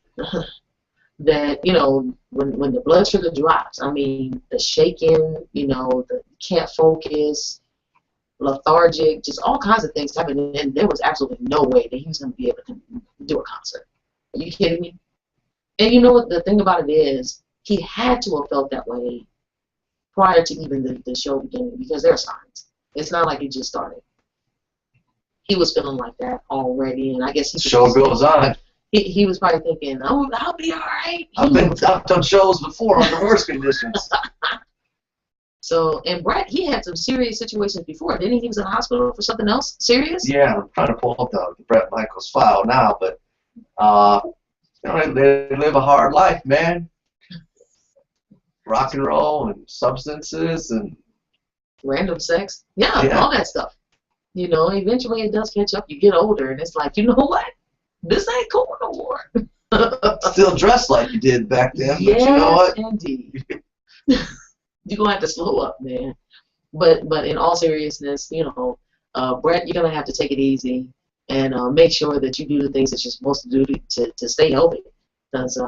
That when the blood sugar drops, I mean the shaking, the can't focus, lethargic, just all kinds of things happening, and there was absolutely no way that he was going to be able to do a concert. Are you kidding me? And you know what the thing about it is, he had to have felt that way prior to even the show beginning, because there are signs. It's not like it just started. He was feeling like that already, and I guess The show goes on. He was probably thinking, "Oh, I'll be all right." I've done shows before under worse conditions. So, and Brett, he had some serious situations before. Didn't he? He was in the hospital for something else serious? Yeah, I'm trying to pull up the Brett Michaels file now, but they live a hard life, man. Rock and roll and substances and Random sex. Yeah, all that stuff. Eventually it does catch up. You get older, and it's like, you know what? This ain't cool no more. Still dressed like you did back then, but yes, you know what? Indeed. You're going to have to slow up, man. But in all seriousness, Brett, you're going to have to take it easy and make sure that you do the things that you're supposed to do to stay healthy. Because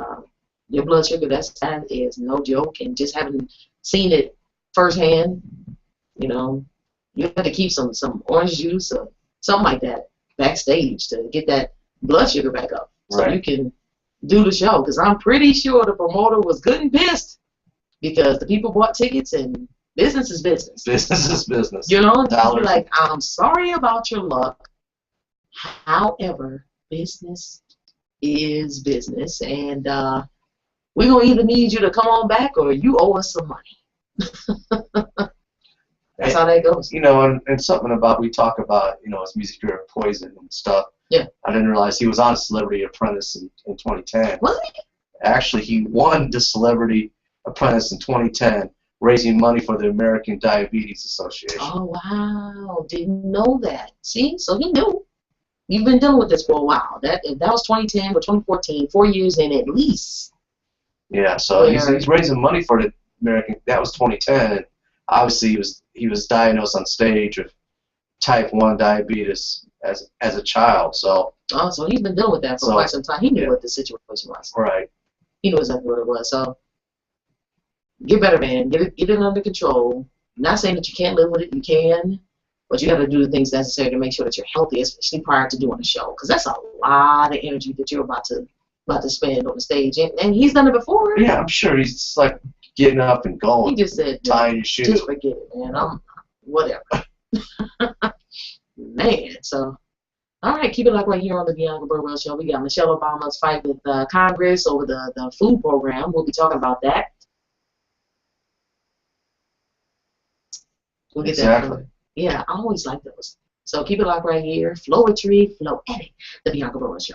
your blood sugar, that is no joke. And just having seen it firsthand, you have to keep some orange juice or something like that backstage to get that blood sugar back up so you can do the show. Because I'm pretty sure the promoter was good and pissed because the people bought tickets and business is business. Business is business. Dollars. Like, I'm sorry about your luck. However, business is business, and we're going to either need you to come on back or you owe us some money. That's how that goes. And something about, we talk about, his music career, Poison and stuff. Yeah. I didn't realize he was on Celebrity Apprentice in 2010. Was he? Actually, he won the Celebrity Apprentice in 2010, raising money for the American Diabetes Association. Oh, wow. Didn't know that. See? So he knew. You've been dealing with this for a while. That was 2010 or 2014, 4 years in at least. Yeah, so he's raising money for the American. That was 2010. And obviously, he was diagnosed on stage with type 1 diabetes as a child. So he's been dealing with that for quite some time. He knew what the situation was. Right. He knew exactly what it was. So get better, man. Get it under control. I'm not saying that you can't live with it. You can, but you got to do the things necessary to make sure that you're healthy, especially prior to doing the show, because that's a lot of energy that you're about to spend on the stage. And he's done it before. Yeah, I'm sure he's like getting up and going. He just said, tying your shoes. Just forget it, man. Whatever. Man, so, all right, keep it locked right here on the Bianca Burwell Show. We got Michelle Obama's fight with Congress over the food program. We'll be talking about that. We'll get that. Yeah, I always like those. So keep it locked right here. Flowetry, Floetic, the Bianca Burwell Show.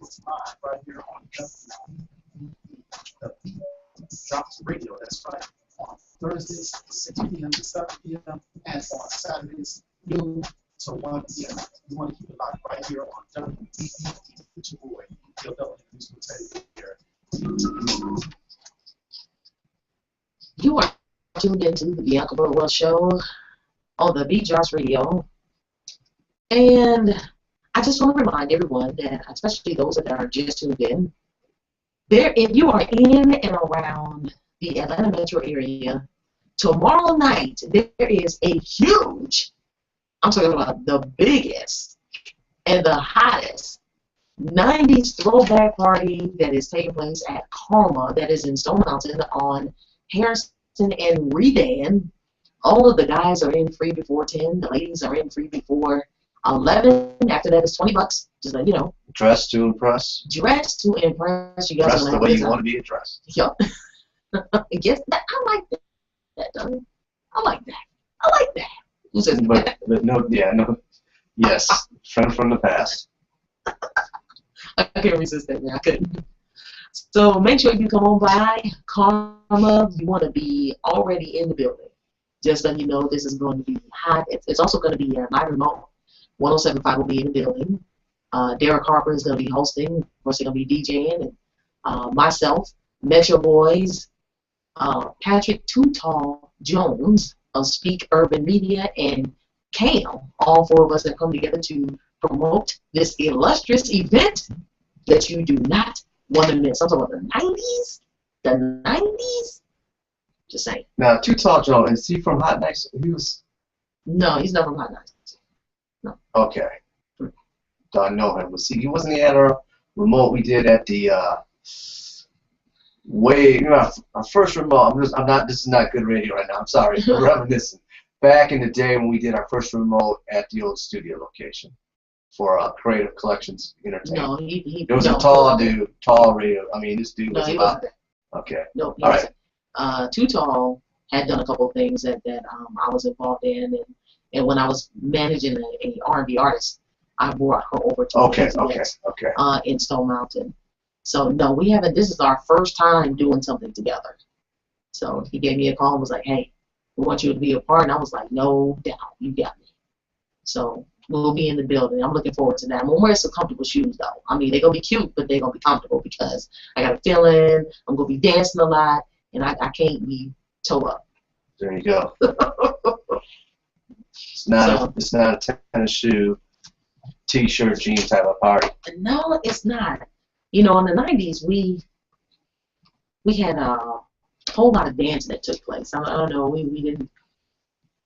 It's live right here on the Drops Radio. That's right. On Thursdays, 6 p.m. to 7 p.m. and on Saturdays, noon to 1 p.m. You want to keep it locked right here on WDET with your boy, PLW News will tell you here. You are tuned into the Bianca Burwell Show on the Beat Drops Radio. And I just want to remind everyone that, especially those that are just tuned in, if you are in and around the Atlanta metro area, tomorrow night there is a huge, I'm talking about the biggest and the hottest 90s throwback party that is taking place at Karma, that is in Stone Mountain on Harrison and Redan. All of the guys are in free before 10. The ladies are in free before 11. After that, it's $20. Just like, you know. Dress to impress. Dress to impress. You guys Dress the way you want to be addressed. Yep. Yes, I like that, don't you? I like that. I like that. Who says but no, yeah, no. Yes, friend from the past. I can't resist that, man. I couldn't. So make sure you come on by Karma. You want to be already in the building. Just letting you know this is going to be hot. It's also going to be live remote. 107.5 will be in the building. Derek Harper is going to be hosting. Of course, he's going to be DJing. And myself, Metro Boys, Patrick Too Tall Jones of Speak Urban Media, and Cam. All four of us have come together to promote this illustrious event that you do not want to miss. I'm talking about the 90s. The 90s. Just saying. Now, Too Tall Joe, is he from Hot Nights? He was. No, he's not from Hot Nights. No. Okay. Do I know him? He wasn't at our remote we did at the our first remote. I'm not. This is not good radio right now. I'm sorry. I'm reminiscing. Back in the day when we did our first remote at the old studio location for Creative Collections Entertainment. No, he It was a tall dude, tall radio. I mean, this dude was he about. wasn't. Okay. No, he All wasn't. Too Tall had done a couple of things that I was involved in, and when I was managing a R&B artist, I brought her over to in Stone Mountain. So no, we haven't. This is our first time doing something together. So he gave me a call and was like, "Hey, we want you to be a part," and I was like, "No doubt, you got me." So we'll be in the building. I'm looking forward to that. I'm gonna wear some comfortable shoes though. I mean, they're gonna be cute, but they're gonna be comfortable because I got a feeling I'm gonna be dancing a lot, and I can't be toe up. There you go. It's not a tennis shoe, t-shirt, jeans type of party. No, it's not. You know, in the 90s, we had a whole lot of dance that took place. I don't know. We didn't.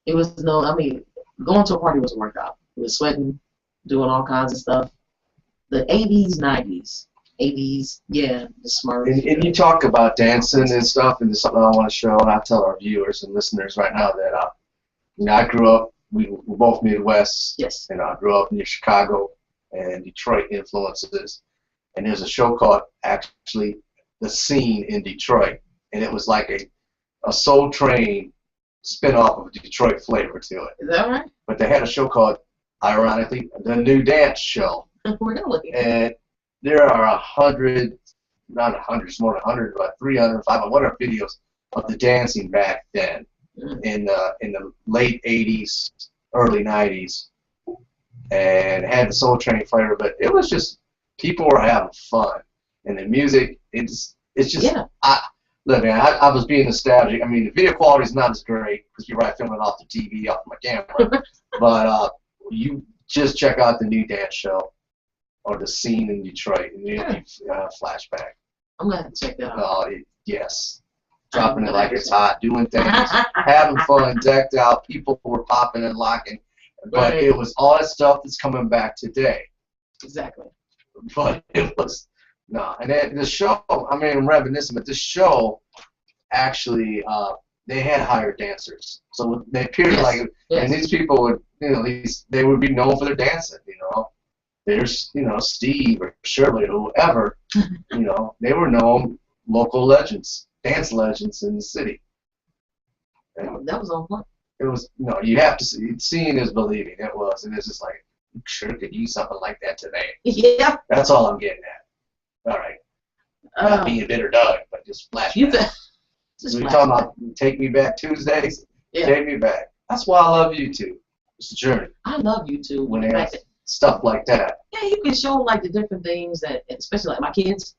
It was no. I mean, going to a party was a workout. We were sweating, doing all kinds of stuff. The 80s, 90s, yeah, the Smurfs. And you talk about dancing and stuff, and there's something I want to show, and I tell our viewers and listeners right now that I grew up. We were both Midwest. Yes. And I grew up near Chicago and Detroit influences. And there's a show called actually The Scene in Detroit, and it was like a Soul Train spin-off of Detroit flavor to it. Is that right? But they had a show called, ironically, The New Dance Show. Really? And there are 100, not 100, it's more than 100, about 300, 500, whatever videos of the dancing back then in the late 80s, early 90s, and had the Soul Train flavor. But it was just, people were having fun, and the music, it's just, yeah. Look, man, I was being nostalgic. I mean, the video quality is not as great because you're right filming off the TV, off my camera. But you just check out the New Dance Show or The Scene in Detroit, and you flashback. I'm gonna have to check that out. Yes, dropping it like it's hot, doing things, having fun, decked out. People were popping and locking, but it was all that stuff that's coming back today. Exactly. But it was. No, and then the show, I mean, I'm reminiscing, but this show, actually, they had hired dancers. So they appeared and these people would, they would be known for their dancing, There's, Steve or Shirley or whoever, they were known local legends, dance legends in the city. And that was on point. It was, you have to see, seeing is believing. It was, and it's just like, you sure could use something like that today. Yeah. That's all I'm getting at. All right. Not being bitter Doug, but just You flashback. just We flashback. talking about Take Me Back Tuesdays? Yeah. Take Me Back. That's why I love you two. It's a journey. I love you too. When they have stuff like that. Yeah, you can show like the different things that, especially like my kids.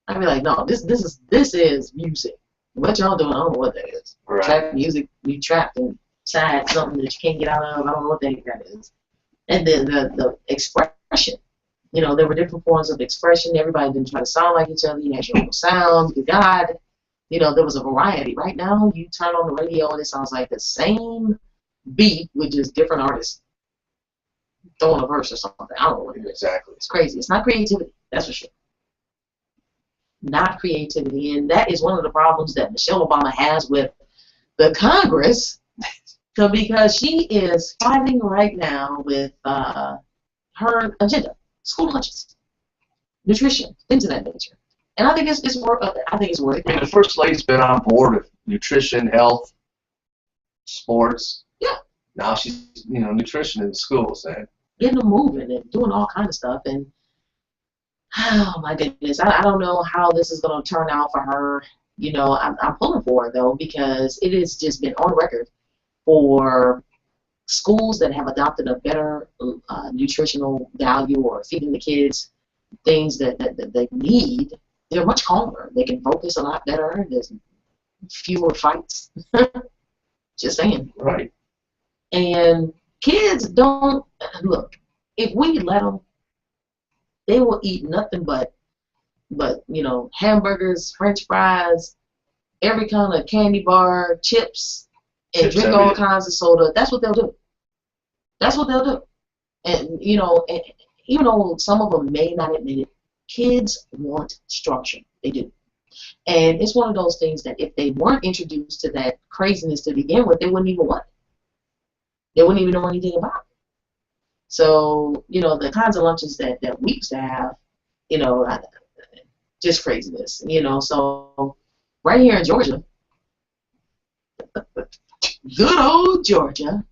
I'd be like, no, this is music. What y'all doing? I don't know what that is. Right. Trap music. You trapped inside something that you can't get out of. I don't know what the heck that is. And then the expression. You know, there were different forms of expression. Everybody didn't try to sound like each other. You had your own sound. You got, you know, there was a variety. Right now, you turn on the radio and it sounds like the same beat with just different artists throwing a verse or something. I don't know what it is. Exactly. It's crazy. It's not creativity. That's for sure. Not creativity. And that is one of the problems that Michelle Obama has with the Congress, because she is fighting right now with her agenda. School lunches, nutrition, things of that nature. And I think it's worth it. I think it's worth I mean, it. the First Lady's been on board with nutrition, health, sports. Yeah. Now she's, nutrition in the schools. And Getting them moving and doing all kinds of stuff. And oh my goodness, I don't know how this is going to turn out for her. You know, I'm pulling for her though, because it has just been on record for schools that have adopted a better nutritional value or feeding the kids things that they need. They're much calmer. They can focus a lot better. There's fewer fights. Just saying. right. And kids don't look. If we let them, they will eat nothing but hamburgers, French fries, every kind of candy bar, chips, and drink all kinds of soda. That's what they'll do. That's what they'll do. And even though some of them may not admit it, kids want structure. They do. And it's one of those things that if they weren't introduced to that craziness to begin with, they wouldn't even want it. They wouldn't even know anything about it. So, the kinds of lunches that we used to have, just craziness. So right here in Georgia, good old Georgia,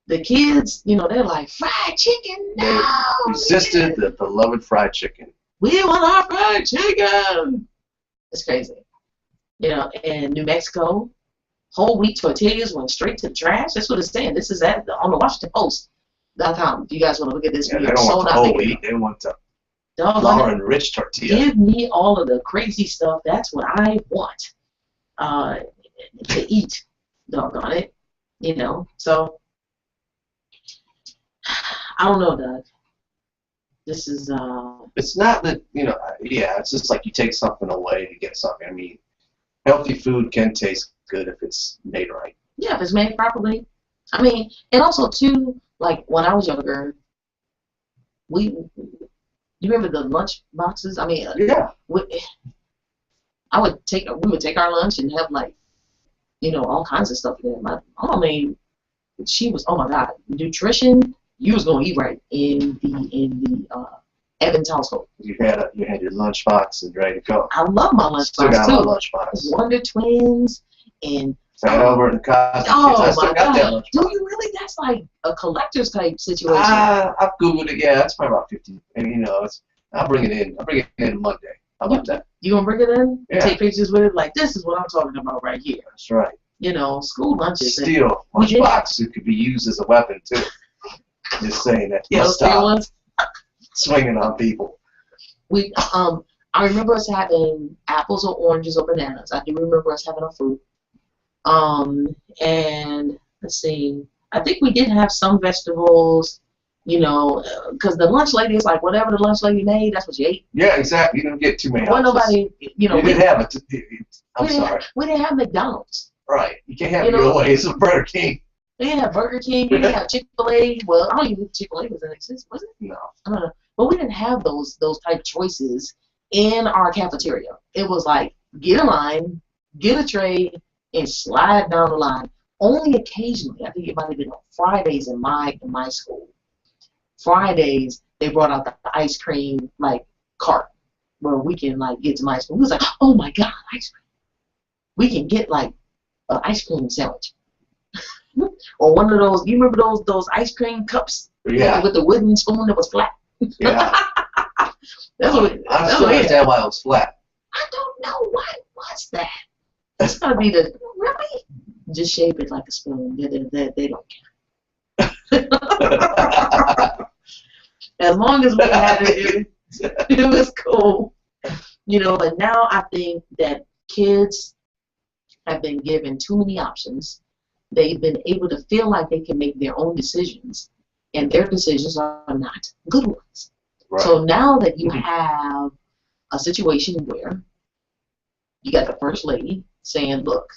the kids, they're like, fried chicken, no! They resisted the beloved fried chicken. We want our fried chicken! It's crazy. In New Mexico, whole wheat tortillas went straight to the trash. That's what it's saying. This is on the WashingtonPost.com. If you guys want to look at this, Yeah, they don't want the whole wheat. They want the flour and rich tortilla. Give me all of the crazy stuff. That's what I want to eat. Doggone it. So I don't know, Doug. This is It's not that, it's just like you take something away to get something. I mean, healthy food can taste good if it's made right. Yeah, if it's made properly. I mean, and also too, like when I was younger, you remember the lunch boxes? I mean, yeah. we would take our lunch and have all kinds of stuff in there. My mom, she was, oh my God, nutrition. You was gonna eat right in the Evans household. You had your lunch box and ready to go. I love my lunch Still box got too. my lunch box. Wonder Twins and Right over in the Cosby oh Kids. I still my got that God, lunch do box. you really? That's like a collector's type situation. I've Googled it. Yeah, it's probably about 50. And I'll bring it in. I'll bring it in Monday. How about that? You gonna bring it in? Yeah. Take pictures with it? Like, this is what I'm talking about right here. That's right. School lunches. Steel lunch box. It could be used as a weapon too. Just saying that. Must stop swinging on people. I remember us having apples or oranges or bananas. I do remember us having a fruit. And let's see. I think we did have some vegetables. Because the lunch lady is like, whatever the lunch lady made, that's what you ate. Yeah, exactly. You didn't get too many. Well, nobody, You didn't have it. I'm we sorry. We didn't have McDonald's. Right. You can't have your ways of Burger King. We didn't have Burger King. We didn't have Chick-fil-A. Well, I don't even think Chick-fil-A was in existence, was it? No. But we didn't have those type choices in our cafeteria. It was like, get a line, get a tray, and slide down the line. Only occasionally, I think it might have been on Fridays in my school. Fridays, they brought out the ice cream cart where we can get some ice cream. We was like, oh my God, ice cream. We can get an ice cream sandwich. Or one of those, you remember those ice cream cups? Yeah. With the wooden spoon that was flat? Yeah. That's what we understand why it was flat. I don't know why. What's that? That's gotta be the really. Just shape it like a spoon. They don't care. As long as we had it, it was cool. You know, but now I think that kids have been given too many options. They've been able to feel like they can make their own decisions, and their decisions are not good ones. Right. So now that you have a situation where you got the first lady saying, look,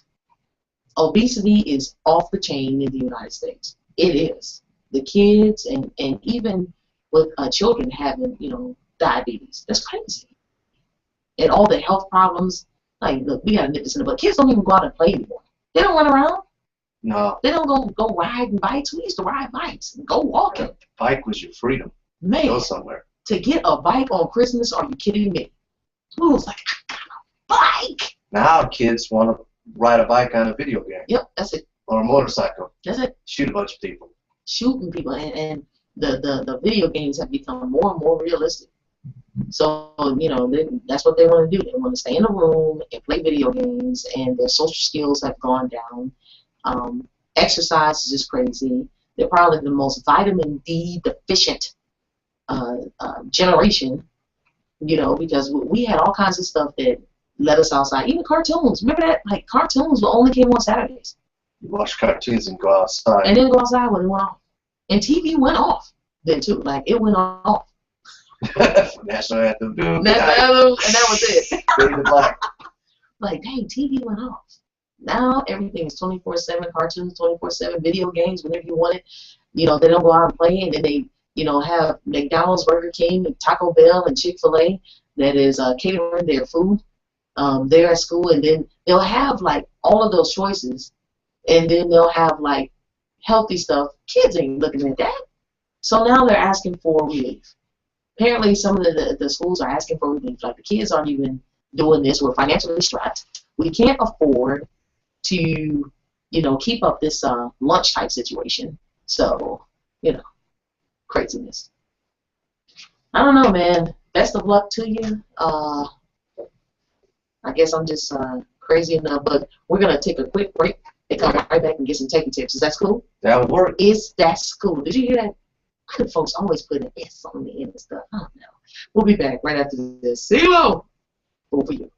obesity is off the chain in the United States. It is. The kids and even with children having, you know, diabetes. That's crazy. And all the health problems. Like, look, we got to nip this in the bud. Kids don't even go out and play anymore. They don't run around. No. They don't go riding bikes. We used to ride bikes and go walking. Bike was your freedom. Man, Go somewhere. to get a bike on Christmas, are you kidding me? Who was like, I got a bike? Now kids want to ride a bike on a video game. Yep, that's it. Or a motorcycle. That's it. Shoot a bunch of people. Shooting people, and the video games have become more and more realistic. So, you know, that's what they want to do. They want to stay in a room and play video games, and their social skills have gone down. Exercise is just crazy. They're probably the most vitamin D deficient generation, you know, because we had all kinds of stuff that let us outside. Even cartoons. Remember that? Like, cartoons only came on Saturdays. You watch cartoons and go outside. And then go outside when it went off. And TV went off then, too. Like, it went off. National Anthem. And that was it. Fade to black. Like, dang, TV went off. Now everything is 24/7, cartoons 24/7, video games whenever you want it. You know, they don't go out and play, and then they, you know, have McDonald's, Burger King, and Taco Bell, and Chick-fil-A that is catering their food there at school, and then they'll have like all of those choices, and then they'll have like healthy stuff. Kids ain't looking at that, so now they're asking for relief. Apparently, some of the schools are asking for relief. Like, the kids aren't even doing this. We're financially strapped. We can't afford to, you know, keep up this lunch type situation. So, you know, craziness. I don't know, man. Best of luck to you. I guess I'm just crazy enough, but we're gonna take a quick break and come right back and get some taking tips. Is that cool? That would work. That's cool. Did you hear that? Why do folks always put an S on the end of stuff? I don't know. We'll be back right after this. See you. Over you.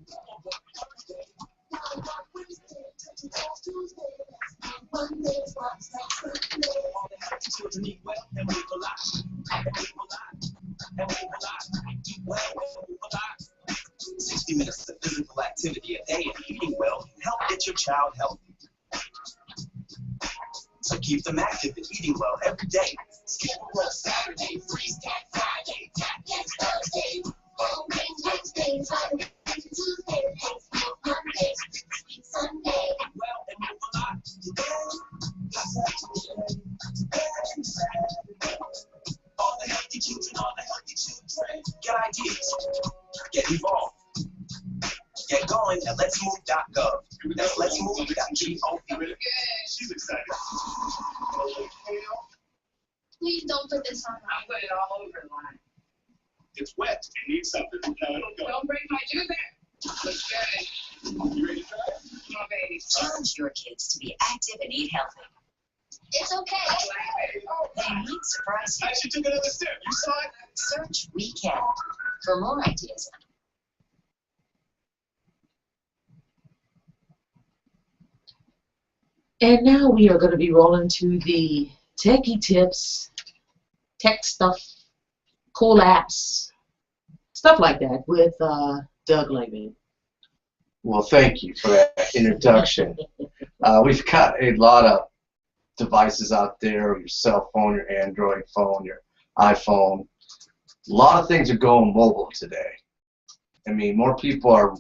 All the healthy children eat well and move a lot. And move a lot. And move a lot. Eat well and move a lot. 60 minutes of physical activity a day and eating well can help get your child healthy. So keep them active and eating well every day. Skip a roll Saturday, freeze tag Friday, tap dance Thursday. Wednesday, Friday, Tuesday, Monday, Sunday. Well, and move a lot. All the healthy children, get ideas, get involved, get going at letsmove.gov. That's letsmove.gov. She's excited. Please don't put this on. I'll put it all over the line. It's wet. It needs something. No, it'll go. Don't break my juice there. Looks good. You ready to try it? Come on, baby. Challenge your kids to be active and eat healthy. It's okay. They might surprise you. I actually took another sip. You saw it? Search Weekend for more ideas. And now we are going to be rolling to the techie tips, tech stuff, cool apps, stuff like that with Doug Lehman. Well, thank you for that introduction. We've got a lot of devices out there, your cell phone, your Android phone, your iPhone. A lot of things are going mobile today. I mean, more people are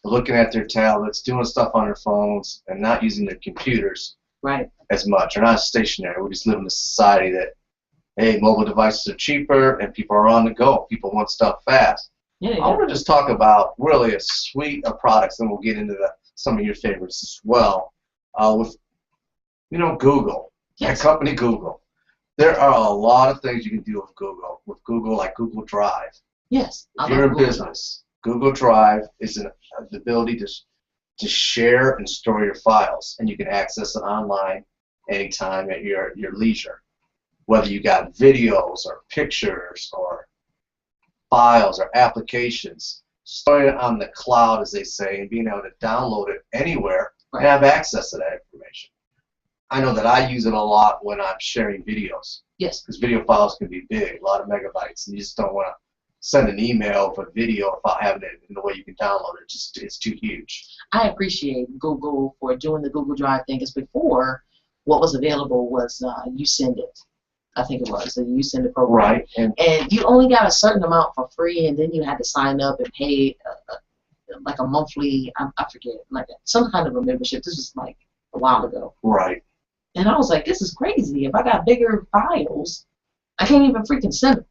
looking at their tablets, doing stuff on their phones, and not using their computers as much. They're not stationary. We just live in a society that, hey, mobile devices are cheaper, and people are on the go. People want stuff fast. Yeah. I want to just talk about really a suite of products, and we'll get into some of your favorites as well. With Google, that company Google. There are a lot of things you can do with Google. With Google, like Google Drive. Yes. If you're in business, Google Drive is the ability to share and store your files, and you can access it online anytime at your leisure. Whether you got videos or pictures or files or applications, storing it on the cloud, as they say, and being able to download it anywhere and have access to that information. I know that I use it a lot when I'm sharing videos. Yes. Because video files can be big, a lot of megabytes, and you just don't want to send an email with a video without having it in the way you can download it. It's too huge. I appreciate Google for doing the Google Drive thing, because before, what was available was You Send It. I think it was the You Send It program. Right. And you only got a certain amount for free, and then you had to sign up and pay like a monthly, I forget, like some kind of a membership. This was like a while ago. Right. And I was like, this is crazy. If I got bigger files, I can't even freaking send them.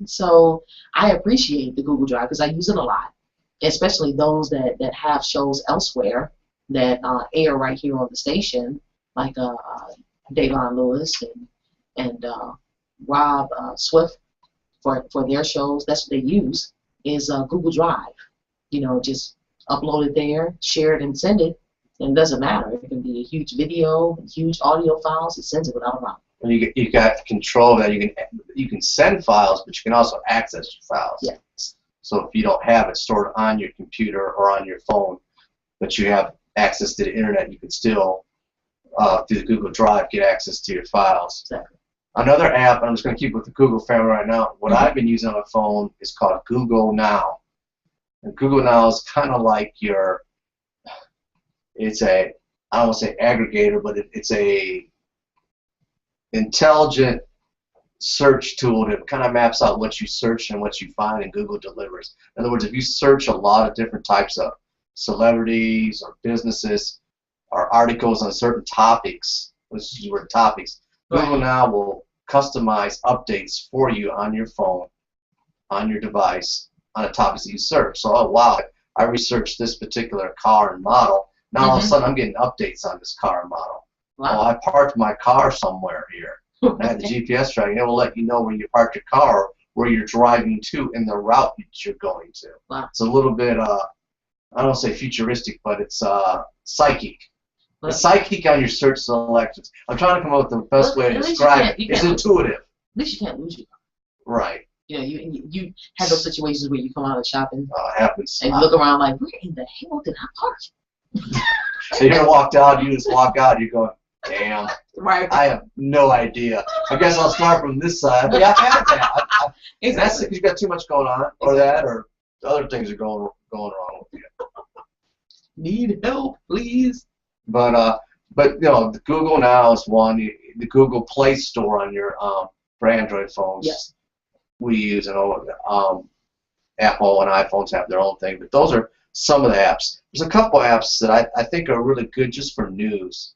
So I appreciate the Google Drive because I use it a lot, especially those that have shows elsewhere that air right here on the station, like Davon Lewis and Rob Swift for their shows. That's what they use is Google Drive. Just upload it there, share it, and send it. And it doesn't matter. It can be a huge video, huge audio files. It sends it without a problem. And you got control of that. You can send files, but you can also access your files. Yes. So if you don't have it stored on your computer or on your phone, but you have access to the internet, you can still through the Google Drive get access to your files. Exactly. Another app, I'm just going to keep with the Google family right now. What I've been using on my phone is called Google Now. And Google Now is kind of like it's a, I don't want to say aggregator, but it's a intelligent search tool that kind of maps out what you search and what you find, and Google delivers. In other words, if you search a lot of different types of celebrities or businesses or articles on certain topics, let's use the word topics, Google Now will customize updates for you on your phone, on your device, on the topics that you search. So, oh wow, I researched this particular car and model. Now all of a sudden I'm getting updates on this car and model. Wow. Oh, I parked my car somewhere here. I had the GPS tracking. It will let you know where you parked your car, where you're driving to, and the route that you're going to. Wow. It's a little bit, I don't want to say futuristic, but it's psychic. The psychic on your search selections. I'm trying to come up with the best way to describe it. It's intuitive. At least you can't lose your car. Right. You know, you have those situations where you come out of shopping It happens. and you look around like, where in the hell did I park? So you're gonna walk out. You just walk out. You're going, damn. Right. I have no idea. I guess I'll start from this side. Yeah, I've had that. That's because you got too much going on, or that, or other things are going wrong with you. Need help, please. But you know, the Google Now is one. The Google Play Store on your for Android phones. Yes. We use it all. Apple and iPhones have their own thing, but those are some of the apps. There's a couple apps that I think are really good just for news.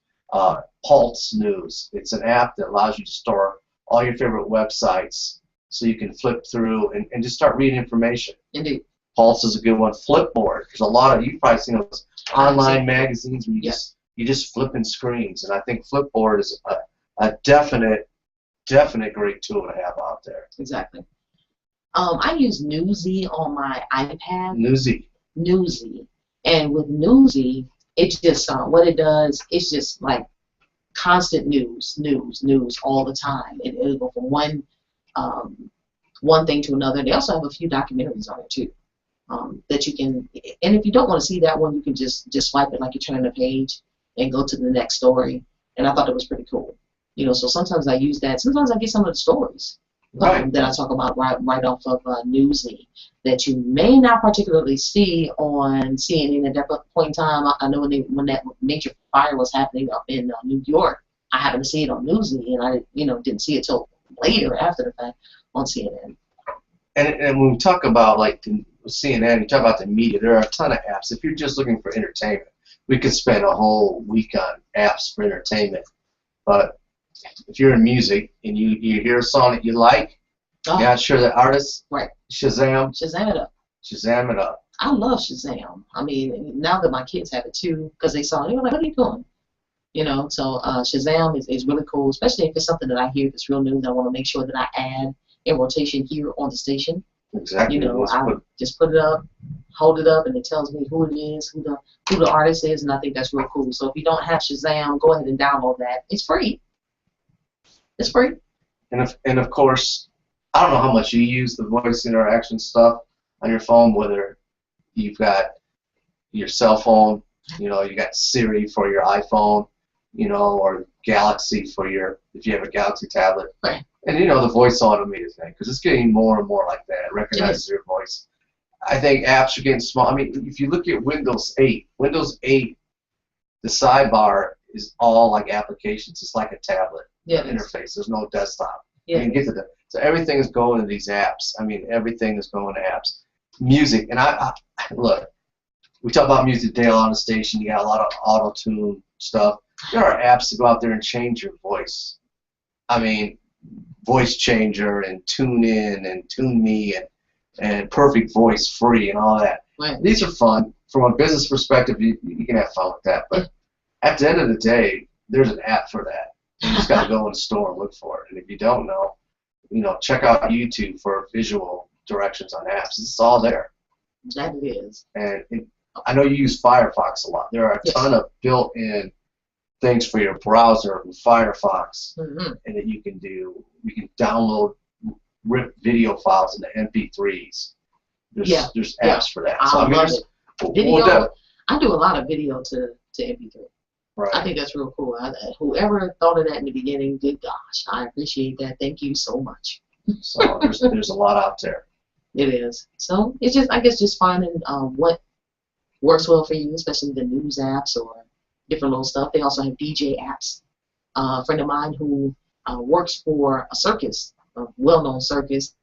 Pulse News. It's an app that allows you to store all your favorite websites so you can flip through and just start reading information. Indeed. Pulse is a good one. Flipboard. There's a lot of, you've probably seen those online magazines where you just flipping screens, and I think Flipboard is a definite great tool to have out there. Exactly. I use Newsy on my iPad. Newsy. And with Newsy, it just, what it does, it's just like constant news all the time. And it'll go from one thing to another. They also have a few documentaries on it too, that you can, and if you don't want to see that one, you can just swipe it like you're turning a page and go to the next story. And I thought it was pretty cool. You know, so sometimes I use that. Sometimes I get some of the stories that I talk about right off of Newsy that you may not particularly see on CNN at that point in time. I know when that major fire was happening up in New York, I happened to see it on Newsy, and I didn't see it till later after the fact on CNN. And when we talk about like the CNN, you talk about the media, there are a ton of apps. If you're just looking for entertainment, we could spend a whole week on apps for entertainment. But if you're in music and you hear a song that you like, you're not sure the artist, right? Shazam it up. Shazam it up. I love Shazam. I mean, now that my kids have it too, because they saw it, they were like, what are you doing? You know, so Shazam is really cool, especially if it's something that I hear that's real new that I want to make sure that I add in rotation here on the station. Exactly. You know, I just put it up, hold it up, and it tells me who it is, who the artist is, and I think that's real cool. So if you don't have Shazam, go ahead and download that. It's free. It's free. And of course, I don't know how much you use the voice interaction stuff on your phone, whether you've got your cell phone, you know, you got Siri for your iPhone, you know, or Galaxy for if you have a Galaxy tablet. Right. And, you know, the voice automated thing, because it's getting more and more like that. It recognizes your voice. I think apps are getting small. I mean, if you look at Windows 8, the sidebar is all like applications. It's like a tablet interface. There's no desktop. Yeah. You can get to that. So everything is going to these apps. I mean, everything is going to apps. Music, and I look, we talk about music today on the station. You got a lot of auto-tune stuff. There are apps to go out there and change your voice. I mean, Voice Changer and Tune In and Tune Me and Perfect Voice Free and all that. Right. These are fun. From a business perspective, you can have fun with that. But at the end of the day, there's an app for that. You just got to go in the store and look for it. And if you don't know, you know, check out YouTube for visual directions on apps. It's all there. That it is. And I know you use Firefox a lot. There are a ton of built-in things for your browser with Firefox, and that you can do. You can download rip video files into MP3s. There's apps for that. So, I mean, video. I do a lot of video to MP3. Right. I think that's real cool. Whoever thought of that in the beginning, good gosh, I appreciate that. Thank you so much. So there's a lot out there. It is. So it's just, I guess, just finding what works well for you, especially the news apps or different little stuff. They also have DJ apps. A friend of mine who works for a circus, a well-known circus,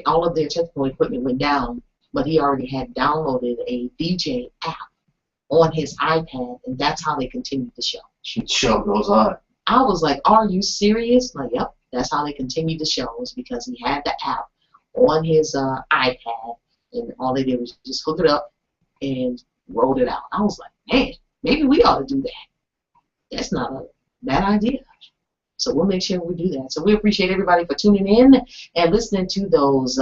all of their technical equipment went down, but he already had downloaded a DJ app on his iPad, and that's how they continued the show. The show goes on. I was like, are you serious? Like, yep, that's how they continued the show, was because he had the app on his iPad, and all they did was just hook it up and rolled it out. I was like, man, maybe we ought to do that. That's not a bad idea. So we'll make sure we do that. So we appreciate everybody for tuning in and listening to those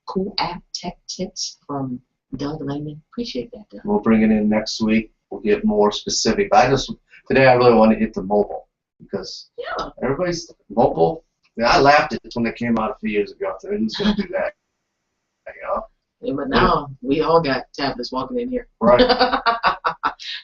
cool app tech tips from Doug Lehman. Appreciate that, Doug. We'll bring it in next week. We'll get more specific. But today I really want to hit the mobile, because everybody's mobile. Yeah, I laughed at this when it came out a few years ago. I said, who's going to do that? You know? Yeah, but now we all got tablets walking in here. Right.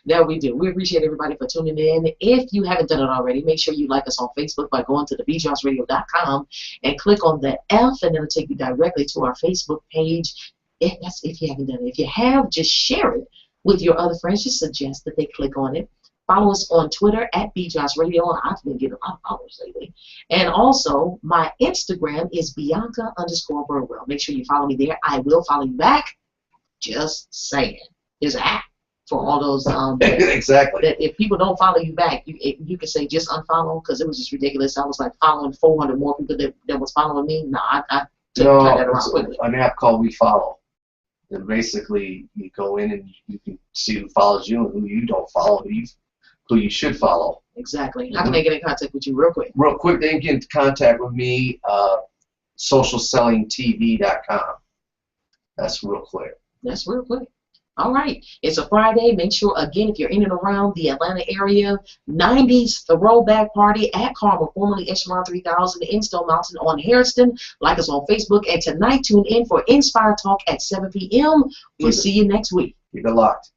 That we do. We appreciate everybody for tuning in. If you haven't done it already, make sure you like us on Facebook by going to thebdropsradio.com and click on the F, and it'll take you directly to our Facebook page. If you haven't done it. If you have, just share it with your other friends. Just suggest that they click on it. Follow us on Twitter at BJOSRadio. I've been getting a lot of followers lately. And also, my Instagram is Bianca_Burwell. Make sure you follow me there. I will follow you back. Just saying. There's an app for all those. Exactly. That if people don't follow you back, you can say just unfollow, because it was just ridiculous. I was like following 400 more people that was following me. No, I turned that around quickly. An app called We Follow. And basically, you go in and you can see who follows you and who you don't follow, who you should follow. Exactly. How can they get in contact with you real quick? Real quick, they can get in contact with me, socialsellingtv.com. That's real quick. That's real quick. All right. It's a Friday. Make sure, again, if you're in and around the Atlanta area, 90s throwback party at Carmel, formerly Echelon 3000 in Stone Mountain on Harrison. Like us on Facebook. And tonight, tune in for Inspire Talk at 7 p.m. We'll see you next week. Keep it locked.